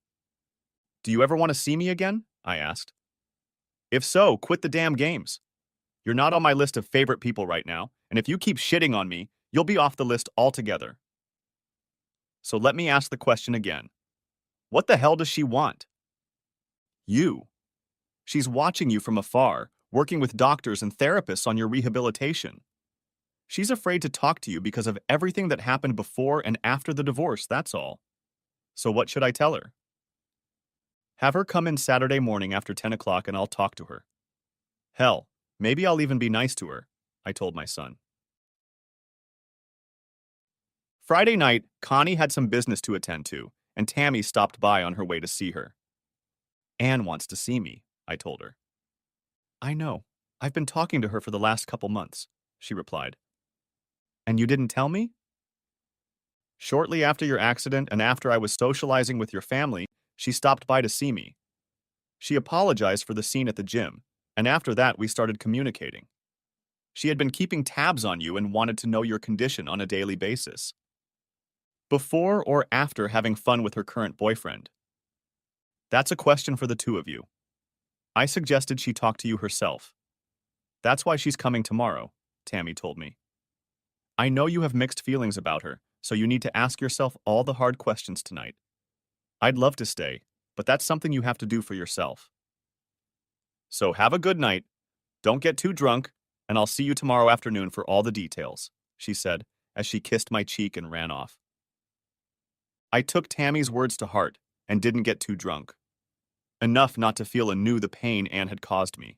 Do you ever want to see me again? I asked. If so, quit the damn games. You're not on my list of favorite people right now, and if you keep shitting on me, you'll be off the list altogether. So let me ask the question again. What the hell does she want? You. She's watching you from afar, working with doctors and therapists on your rehabilitation. She's afraid to talk to you because of everything that happened before and after the divorce, that's all. So what should I tell her? Have her come in Saturday morning after 10 o'clock and I'll talk to her. Hell, maybe I'll even be nice to her, I told my son. Friday night, Connie had some business to attend to, and Tammy stopped by on her way to see her. Anne wants to see me, I told her. I know. I've been talking to her for the last couple months, she replied. And you didn't tell me? Shortly after your accident and after I was socializing with your family, she stopped by to see me. She apologized for the scene at the gym, and after that we started communicating. She had been keeping tabs on you and wanted to know your condition on a daily basis. Before or after having fun with her current boyfriend? That's a question for the two of you. I suggested she talk to you herself. That's why she's coming tomorrow, Tammy told me. I know you have mixed feelings about her, so you need to ask yourself all the hard questions tonight. I'd love to stay, but that's something you have to do for yourself. So have a good night, don't get too drunk, and I'll see you tomorrow afternoon for all the details, she said as she kissed my cheek and ran off. I took Tammy's words to heart and didn't get too drunk. Enough not to feel anew the pain Anne had caused me.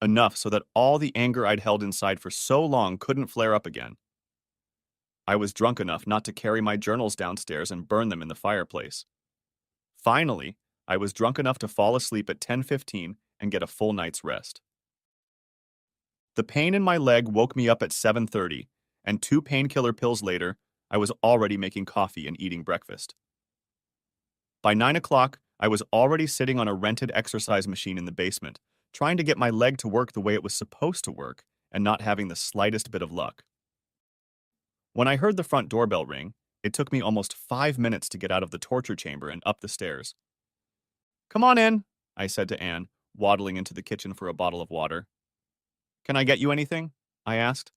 Enough so that all the anger I'd held inside for so long couldn't flare up again. I was drunk enough not to carry my journals downstairs and burn them in the fireplace. Finally, I was drunk enough to fall asleep at 10:15 and get a full night's rest. The pain in my leg woke me up at 7:30, and 2 painkiller pills later, I was already making coffee and eating breakfast. By 9 o'clock, I was already sitting on a rented exercise machine in the basement, trying to get my leg to work the way it was supposed to work and not having the slightest bit of luck. When I heard the front doorbell ring, it took me almost 5 minutes to get out of the torture chamber and up the stairs. Come on in, I said to Anne, waddling into the kitchen for a bottle of water. Can I get you anything? I asked.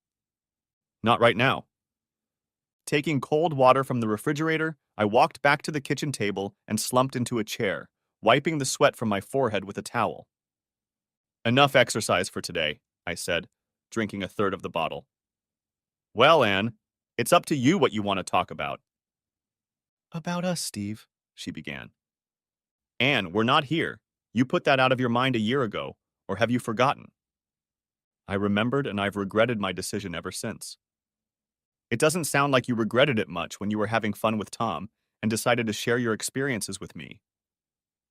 Not right now. Taking cold water from the refrigerator, I walked back to the kitchen table and slumped into a chair, wiping the sweat from my forehead with a towel. Enough exercise for today, I said, drinking a third of the bottle. Well, Anne, it's up to you what you want to talk about. About us, Steve, she began. Anne, we're not here. You put that out of your mind a year ago, or have you forgotten? I remembered, and I've regretted my decision ever since. It doesn't sound like you regretted it much when you were having fun with Tom and decided to share your experiences with me.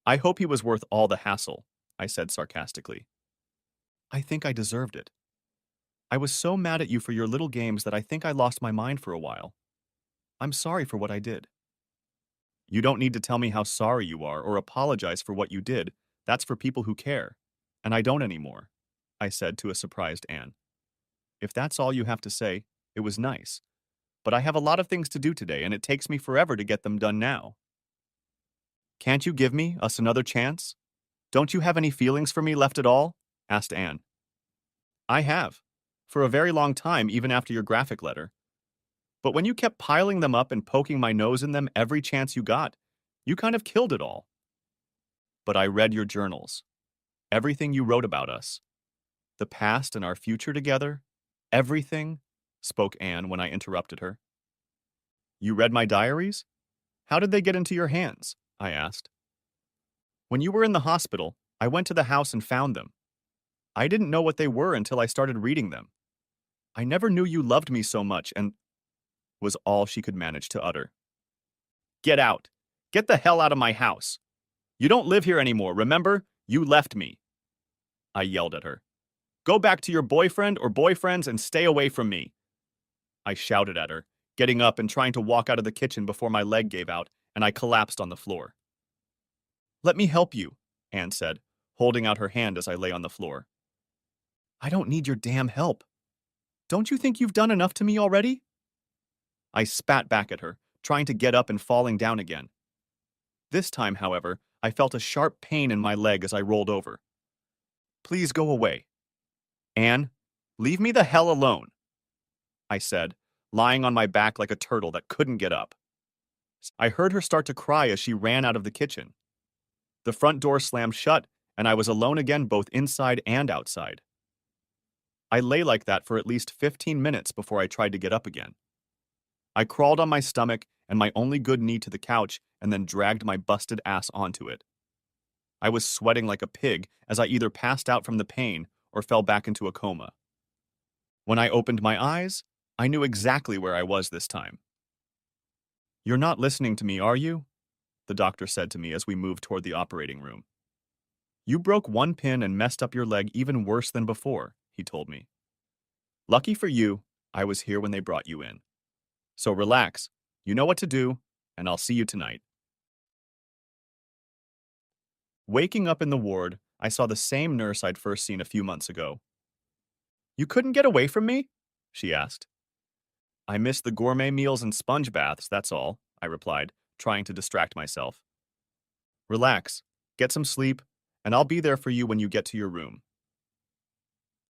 I hope he was worth all the hassle, I said sarcastically. I think I deserved it. I was so mad at you for your little games that I think I lost my mind for a while. I'm sorry for what I did. You don't need to tell me how sorry you are or apologize for what you did. That's for people who care. And I don't anymore, I said to a surprised Anne. If that's all you have to say, it was nice. But I have a lot of things to do today, and it takes me forever to get them done now. Can't you give us another chance? Don't you have any feelings for me left at all? Asked Anne. I have. For a very long time, even after your graphic letter. But when you kept piling them up and poking my nose in them every chance you got, you kind of killed it all. But I read your journals. Everything you wrote about us. The past and our future together. Everything, spoke Anne when I interrupted her. You read my diaries? How did they get into your hands? I asked. When you were in the hospital, I went to the house and found them. I didn't know what they were until I started reading them. I never knew you loved me so much, and was all she could manage to utter. Get out. Get the hell out of my house. You don't live here anymore, remember? You left me. I yelled at her. Go back to your boyfriend or boyfriends and stay away from me. I shouted at her, getting up and trying to walk out of the kitchen before my leg gave out and I collapsed on the floor. Let me help you, Anne said, holding out her hand as I lay on the floor. I don't need your damn help. Don't you think you've done enough to me already? I spat back at her, trying to get up and falling down again. This time, however, I felt a sharp pain in my leg as I rolled over. Please go away. Anne, leave me the hell alone, I said, lying on my back like a turtle that couldn't get up. I heard her start to cry as she ran out of the kitchen. The front door slammed shut, and I was alone again both inside and outside. I lay like that for at least 15 minutes before I tried to get up again. I crawled on my stomach and my only good knee to the couch and then dragged my busted ass onto it. I was sweating like a pig as I either passed out from the pain or fell back into a coma. When I opened my eyes, I knew exactly where I was this time. You're not listening to me, are you? The doctor said to me as we moved toward the operating room. You broke one pin and messed up your leg even worse than before, he told me. Lucky for you, I was here when they brought you in. So relax, you know what to do, and I'll see you tonight. Waking up in the ward, I saw the same nurse I'd first seen a few months ago. You couldn't get away from me? She asked. I missed the gourmet meals and sponge baths, that's all, I replied, trying to distract myself. Relax, get some sleep, and I'll be there for you when you get to your room.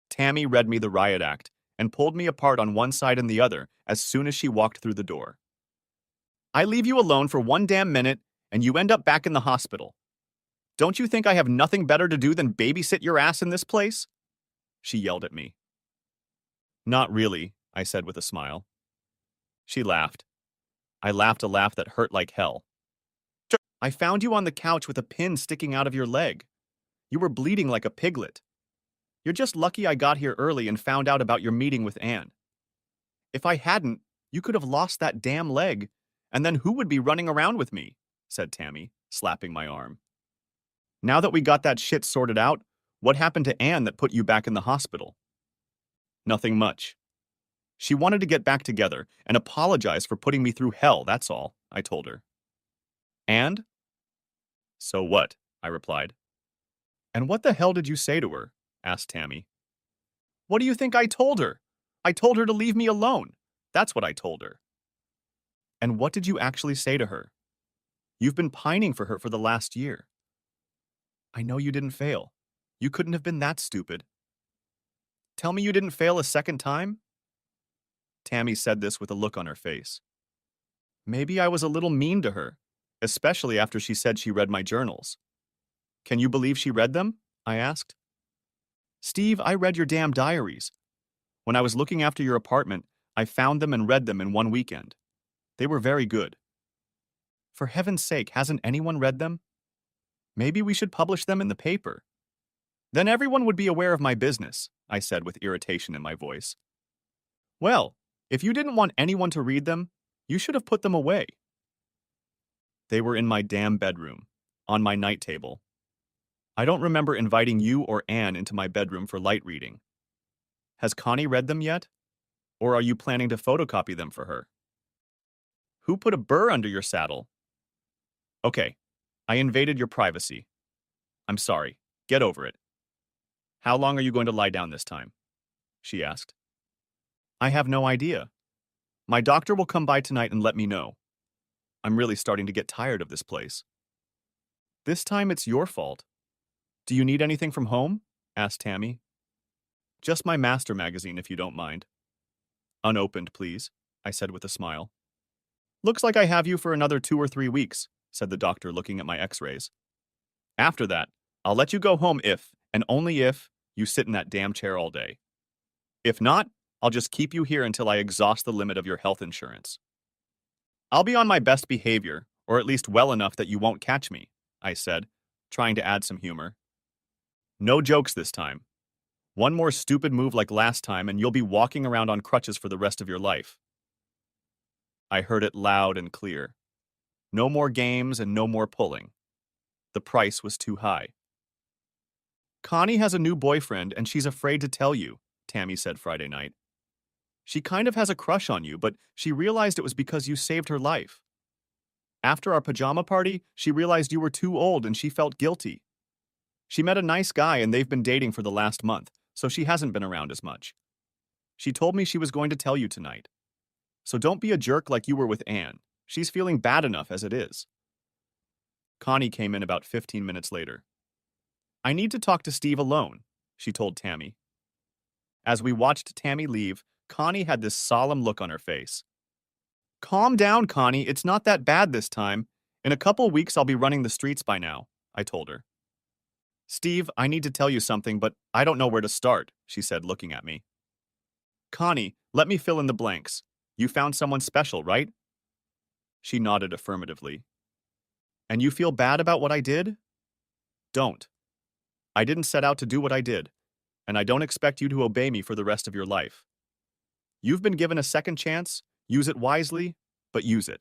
Tammy read me the riot act and pulled me apart on one side and the other as soon as she walked through the door. I leave you alone for one damn minute, and you end up back in the hospital. Don't you think I have nothing better to do than babysit your ass in this place? She yelled at me. Not really, I said with a smile. She laughed. I laughed a laugh that hurt like hell. I found you on the couch with a pin sticking out of your leg. You were bleeding like a piglet. You're just lucky I got here early and found out about your meeting with Anne. If I hadn't, you could have lost that damn leg, and then who would be running around with me? Said Tammy, slapping my arm. Now that we got that shit sorted out, what happened to Anne that put you back in the hospital? Nothing much. She wanted to get back together and apologize for putting me through hell, that's all, I told her. And? So what? I replied. And what the hell did you say to her? Asked Tammy. What do you think I told her? I told her to leave me alone. That's what I told her. And what did you actually say to her? You've been pining for her for the last year. I know you didn't fail. You couldn't have been that stupid. Tell me you didn't fail a second time? Tammy said this with a look on her face. Maybe I was a little mean to her, especially after she said she read my journals. Can you believe she read them? I asked. Steve, I read your damn diaries. When I was looking after your apartment, I found them and read them in one weekend. They were very good. For heaven's sake, hasn't anyone read them? Maybe we should publish them in the paper. Then everyone would be aware of my business, I said with irritation in my voice. Well, if you didn't want anyone to read them, you should have put them away. They were in my damn bedroom, on my night table. I don't remember inviting you or Anne into my bedroom for light reading. Has Connie read them yet? Or are you planning to photocopy them for her? Who put a burr under your saddle? Okay, I invaded your privacy. I'm sorry. Get over it. How long are you going to lie down this time? She asked. I have no idea. My doctor will come by tonight and let me know. I'm really starting to get tired of this place. This time it's your fault. Do you need anything from home? Asked Tammy. Just my master magazine, if you don't mind. Unopened, please, I said with a smile. Looks like I have you for another 2 or 3 weeks, said the doctor, looking at my x-rays. After that, I'll let you go home if, and only if, you sit in that damn chair all day. If not, I'll just keep you here until I exhaust the limit of your health insurance. I'll be on my best behavior, or at least well enough that you won't catch me, I said, trying to add some humor. No jokes this time. One more stupid move like last time and you'll be walking around on crutches for the rest of your life. I heard it loud and clear. No more games and no more pulling. The price was too high. Connie has a new boyfriend and she's afraid to tell you, Tammy said Friday night. She kind of has a crush on you, but she realized it was because you saved her life. After our pajama party, she realized you were too old and she felt guilty. She met a nice guy and they've been dating for the last month, so she hasn't been around as much. She told me she was going to tell you tonight. So don't be a jerk like you were with Anne. She's feeling bad enough as it is. Connie came in about 15 minutes later. I need to talk to Steve alone, she told Tammy. As we watched Tammy leave, Connie had this solemn look on her face. Calm down, Connie. It's not that bad this time. In a couple weeks, I'll be running the streets by now, I told her. Steve, I need to tell you something, but I don't know where to start, she said, looking at me. Connie, let me fill in the blanks. You found someone special, right? She nodded affirmatively. And you feel bad about what I did? Don't. I didn't set out to do what I did, and I don't expect you to obey me for the rest of your life. You've been given a second chance, use it wisely, but use it.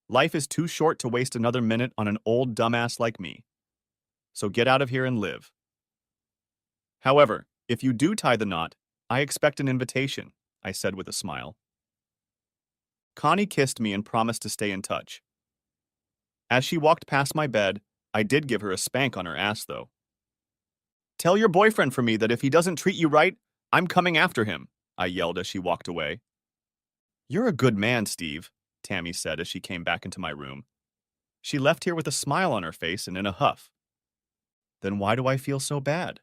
Life is too short to waste another minute on an old dumbass like me. So get out of here and live. However, if you do tie the knot, I expect an invitation, I said with a smile. Connie kissed me and promised to stay in touch. As she walked past my bed, I did give her a spank on her ass, though. Tell your boyfriend for me that if he doesn't treat you right, I'm coming after him, I yelled as she walked away. You're a good man, Steve, Tammy said as she came back into my room. She left here with a smile on her face and in a huff. Then why do I feel so bad?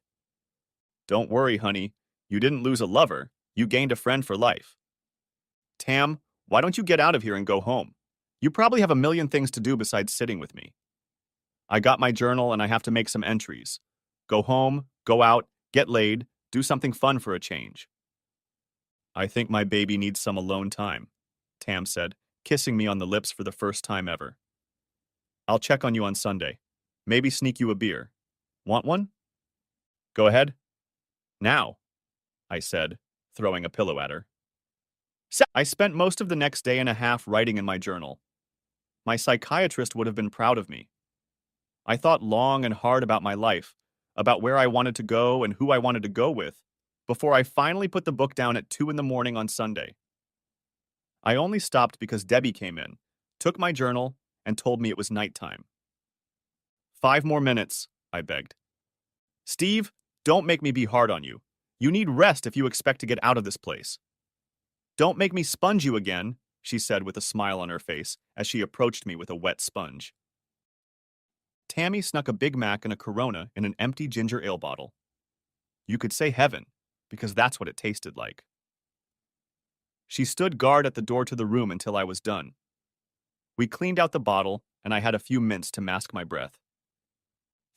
Don't worry, honey. You didn't lose a lover. You gained a friend for life. Tam, why don't you get out of here and go home? You probably have a million things to do besides sitting with me. I got my journal and I have to make some entries. Go home, go out, get laid, do something fun for a change. I think my baby needs some alone time, Tam said, kissing me on the lips for the first time ever. I'll check on you on Sunday. Maybe sneak you a beer. Want one? Go ahead. Now, I said, throwing a pillow at her. I spent most of the next day and a half writing in my journal. My psychiatrist would have been proud of me. I thought long and hard about my life, about where I wanted to go and who I wanted to go with, before I finally put the book down at 2 a.m. on Sunday. I only stopped because Debbie came in, took my journal, and told me it was nighttime. 5 more minutes, I begged. Steve, don't make me be hard on you. You need rest if you expect to get out of this place. Don't make me sponge you again, she said with a smile on her face as she approached me with a wet sponge. Tammy snuck a Big Mac and a Corona in an empty ginger ale bottle. You could say heaven, because that's what it tasted like. She stood guard at the door to the room until I was done. We cleaned out the bottle, and I had a few mints to mask my breath.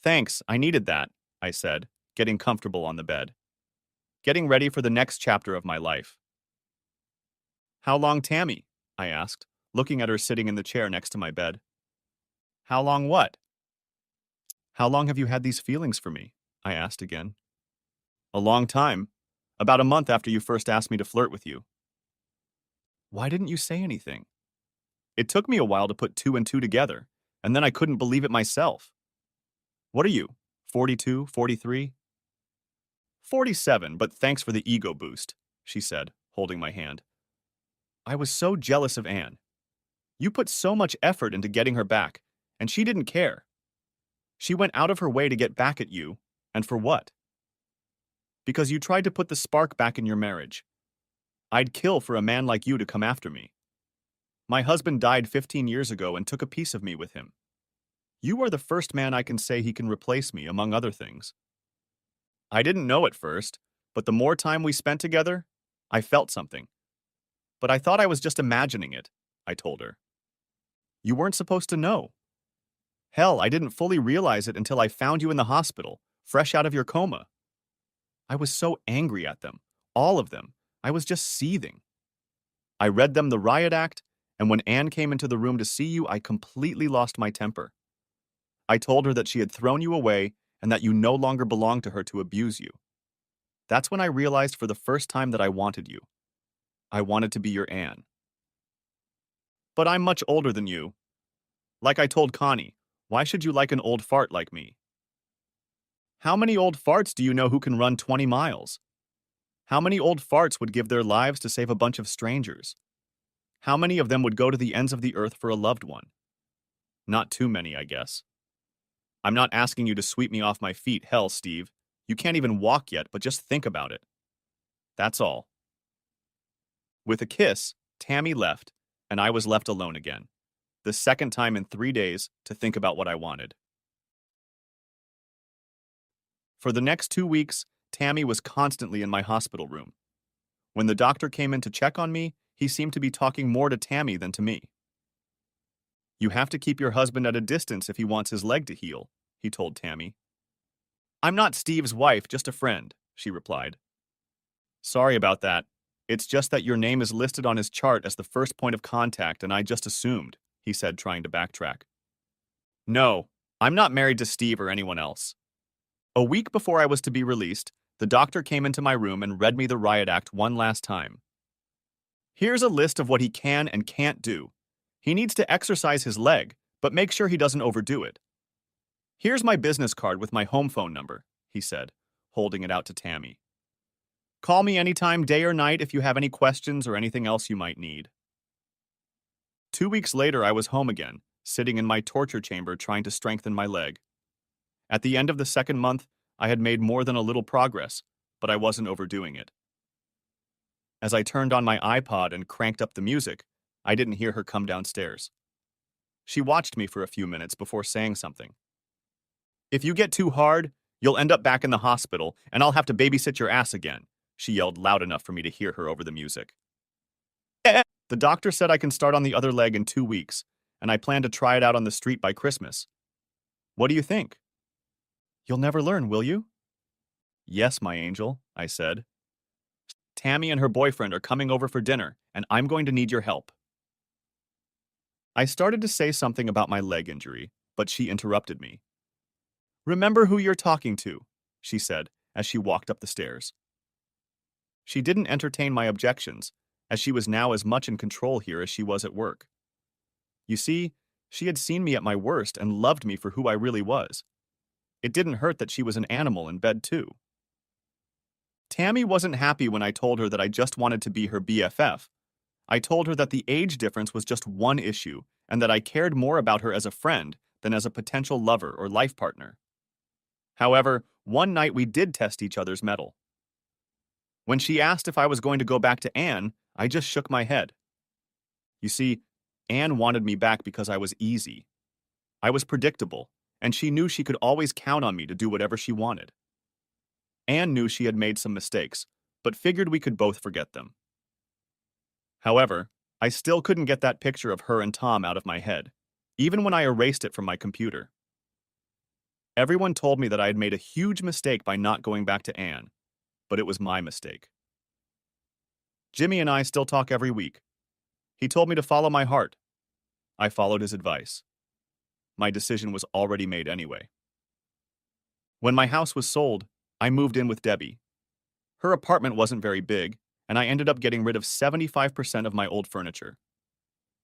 Thanks, I needed that, I said, getting comfortable on the bed. Getting ready for the next chapter of my life. How long, Tammy? I asked, looking at her sitting in the chair next to my bed. How long what? How long have you had these feelings for me? I asked again. A long time. About a month after you first asked me to flirt with you. Why didn't you say anything? It took me a while to put 2 and 2 together, and then I couldn't believe it myself. What are you, 42, 43? 47, but thanks for the ego boost, she said, holding my hand. I was so jealous of Anne. You put so much effort into getting her back, and she didn't care. She went out of her way to get back at you, and for what? Because you tried to put the spark back in your marriage. I'd kill for a man like you to come after me. My husband died 15 years ago and took a piece of me with him. You are the first man I can say he can replace me, among other things. I didn't know at first, but the more time we spent together, I felt something. But I thought I was just imagining it, I told her. You weren't supposed to know. Hell, I didn't fully realize it until I found you in the hospital, fresh out of your coma. I was so angry at them, all of them. I was just seething. I read them the riot act, and when Anne came into the room to see you, I completely lost my temper. I told her that she had thrown you away and that you no longer belonged to her to abuse you. That's when I realized for the first time that I wanted you. I wanted to be your Anne. But I'm much older than you. Like I told Connie, why should you like an old fart like me? How many old farts do you know who can run 20 miles? How many old farts would give their lives to save a bunch of strangers? How many of them would go to the ends of the earth for a loved one? Not too many, I guess. I'm not asking you to sweep me off my feet, hell, Steve. You can't even walk yet, but just think about it. That's all. With a kiss, Tammy left, and I was left alone again. The second time in 3 days to think about what I wanted. For the next 2 weeks, Tammy was constantly in my hospital room. When the doctor came in to check on me, he seemed to be talking more to Tammy than to me. You have to keep your husband at a distance if he wants his leg to heal, he told Tammy. I'm not Steve's wife, just a friend, she replied. Sorry about that. It's just that your name is listed on his chart as the first point of contact, and I just assumed, he said, trying to backtrack. No, I'm not married to Steve or anyone else. A week before I was to be released, the doctor came into my room and read me the riot act one last time. Here's a list of what he can and can't do. He needs to exercise his leg, but make sure he doesn't overdo it. Here's my business card with my home phone number, he said, holding it out to Tammy. Call me anytime, day or night, if you have any questions or anything else you might need. 2 weeks later, I was home again, sitting in my torture chamber trying to strengthen my leg. At the end of the second month, I had made more than a little progress, but I wasn't overdoing it. As I turned on my iPod and cranked up the music, I didn't hear her come downstairs. She watched me for a few minutes before saying something. If you get too hard, you'll end up back in the hospital, and I'll have to babysit your ass again, she yelled loud enough for me to hear her over the music. The doctor said I can start on the other leg in 2 weeks, and I plan to try it out on the street by Christmas. What do you think? You'll never learn, will you? Yes, my angel, I said. Tammy and her boyfriend are coming over for dinner, and I'm going to need your help. I started to say something about my leg injury, but she interrupted me. Remember who you're talking to, she said as she walked up the stairs. She didn't entertain my objections, as she was now as much in control here as she was at work. You see, she had seen me at my worst and loved me for who I really was. It didn't hurt that she was an animal in bed too. Tammy wasn't happy when I told her that I just wanted to be her BFF. I told her that the age difference was just one issue and that I cared more about her as a friend than as a potential lover or life partner. However, one night we did test each other's mettle. When she asked if I was going to go back to Anne, I just shook my head. You see, Anne wanted me back because I was easy. I was predictable, and she knew she could always count on me to do whatever she wanted. Anne knew she had made some mistakes, but figured we could both forget them. However, I still couldn't get that picture of her and Tom out of my head, even when I erased it from my computer. Everyone told me that I had made a huge mistake by not going back to Anne, but it was my mistake. Jimmy and I still talk every week. He told me to follow my heart. I followed his advice. My decision was already made anyway. When my house was sold, I moved in with Debbie. Her apartment wasn't very big, and I ended up getting rid of 75% of my old furniture.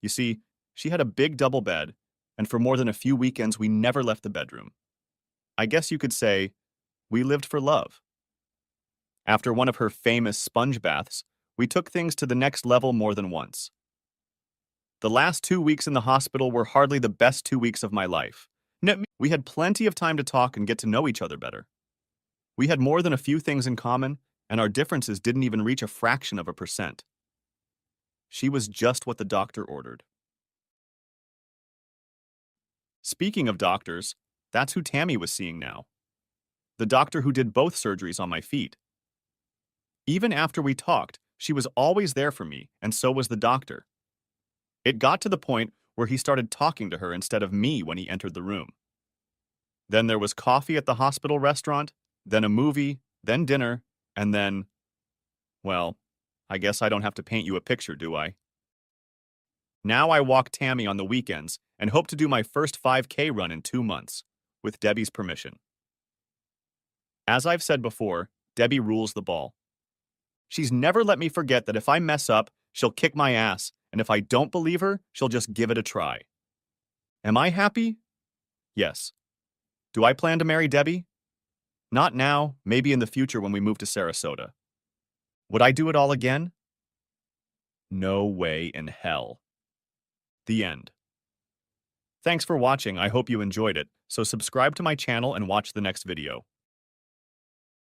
You see, she had a big double bed, and for more than a few weekends we never left the bedroom. I guess you could say, we lived for love. After one of her famous sponge baths, we took things to the next level more than once. The last 2 weeks in the hospital were hardly the best 2 weeks of my life. We had plenty of time to talk and get to know each other better. We had more than a few things in common, and our differences didn't even reach a fraction of a percent. She was just what the doctor ordered. Speaking of doctors, that's who Tammy was seeing now. The doctor who did both surgeries on my feet. Even after we talked, she was always there for me, and so was the doctor. It got to the point where he started talking to her instead of me when he entered the room. Then there was coffee at the hospital restaurant, then a movie, then dinner, and then, well, I guess I don't have to paint you a picture, do I? Now I walk Tammy on the weekends and hope to do my first 5K run in 2 months, with Debbie's permission. As I've said before, Debbie rules the ball. She's never let me forget that if I mess up, she'll kick my ass, and if I don't believe her, she'll just give it a try. Am I happy? Yes. Do I plan to marry Debbie? Not now, maybe in the future when we move to Sarasota. Would I do it all again? No way in hell. The end. Thanks for watching, I hope you enjoyed it, so subscribe to my channel and watch the next video.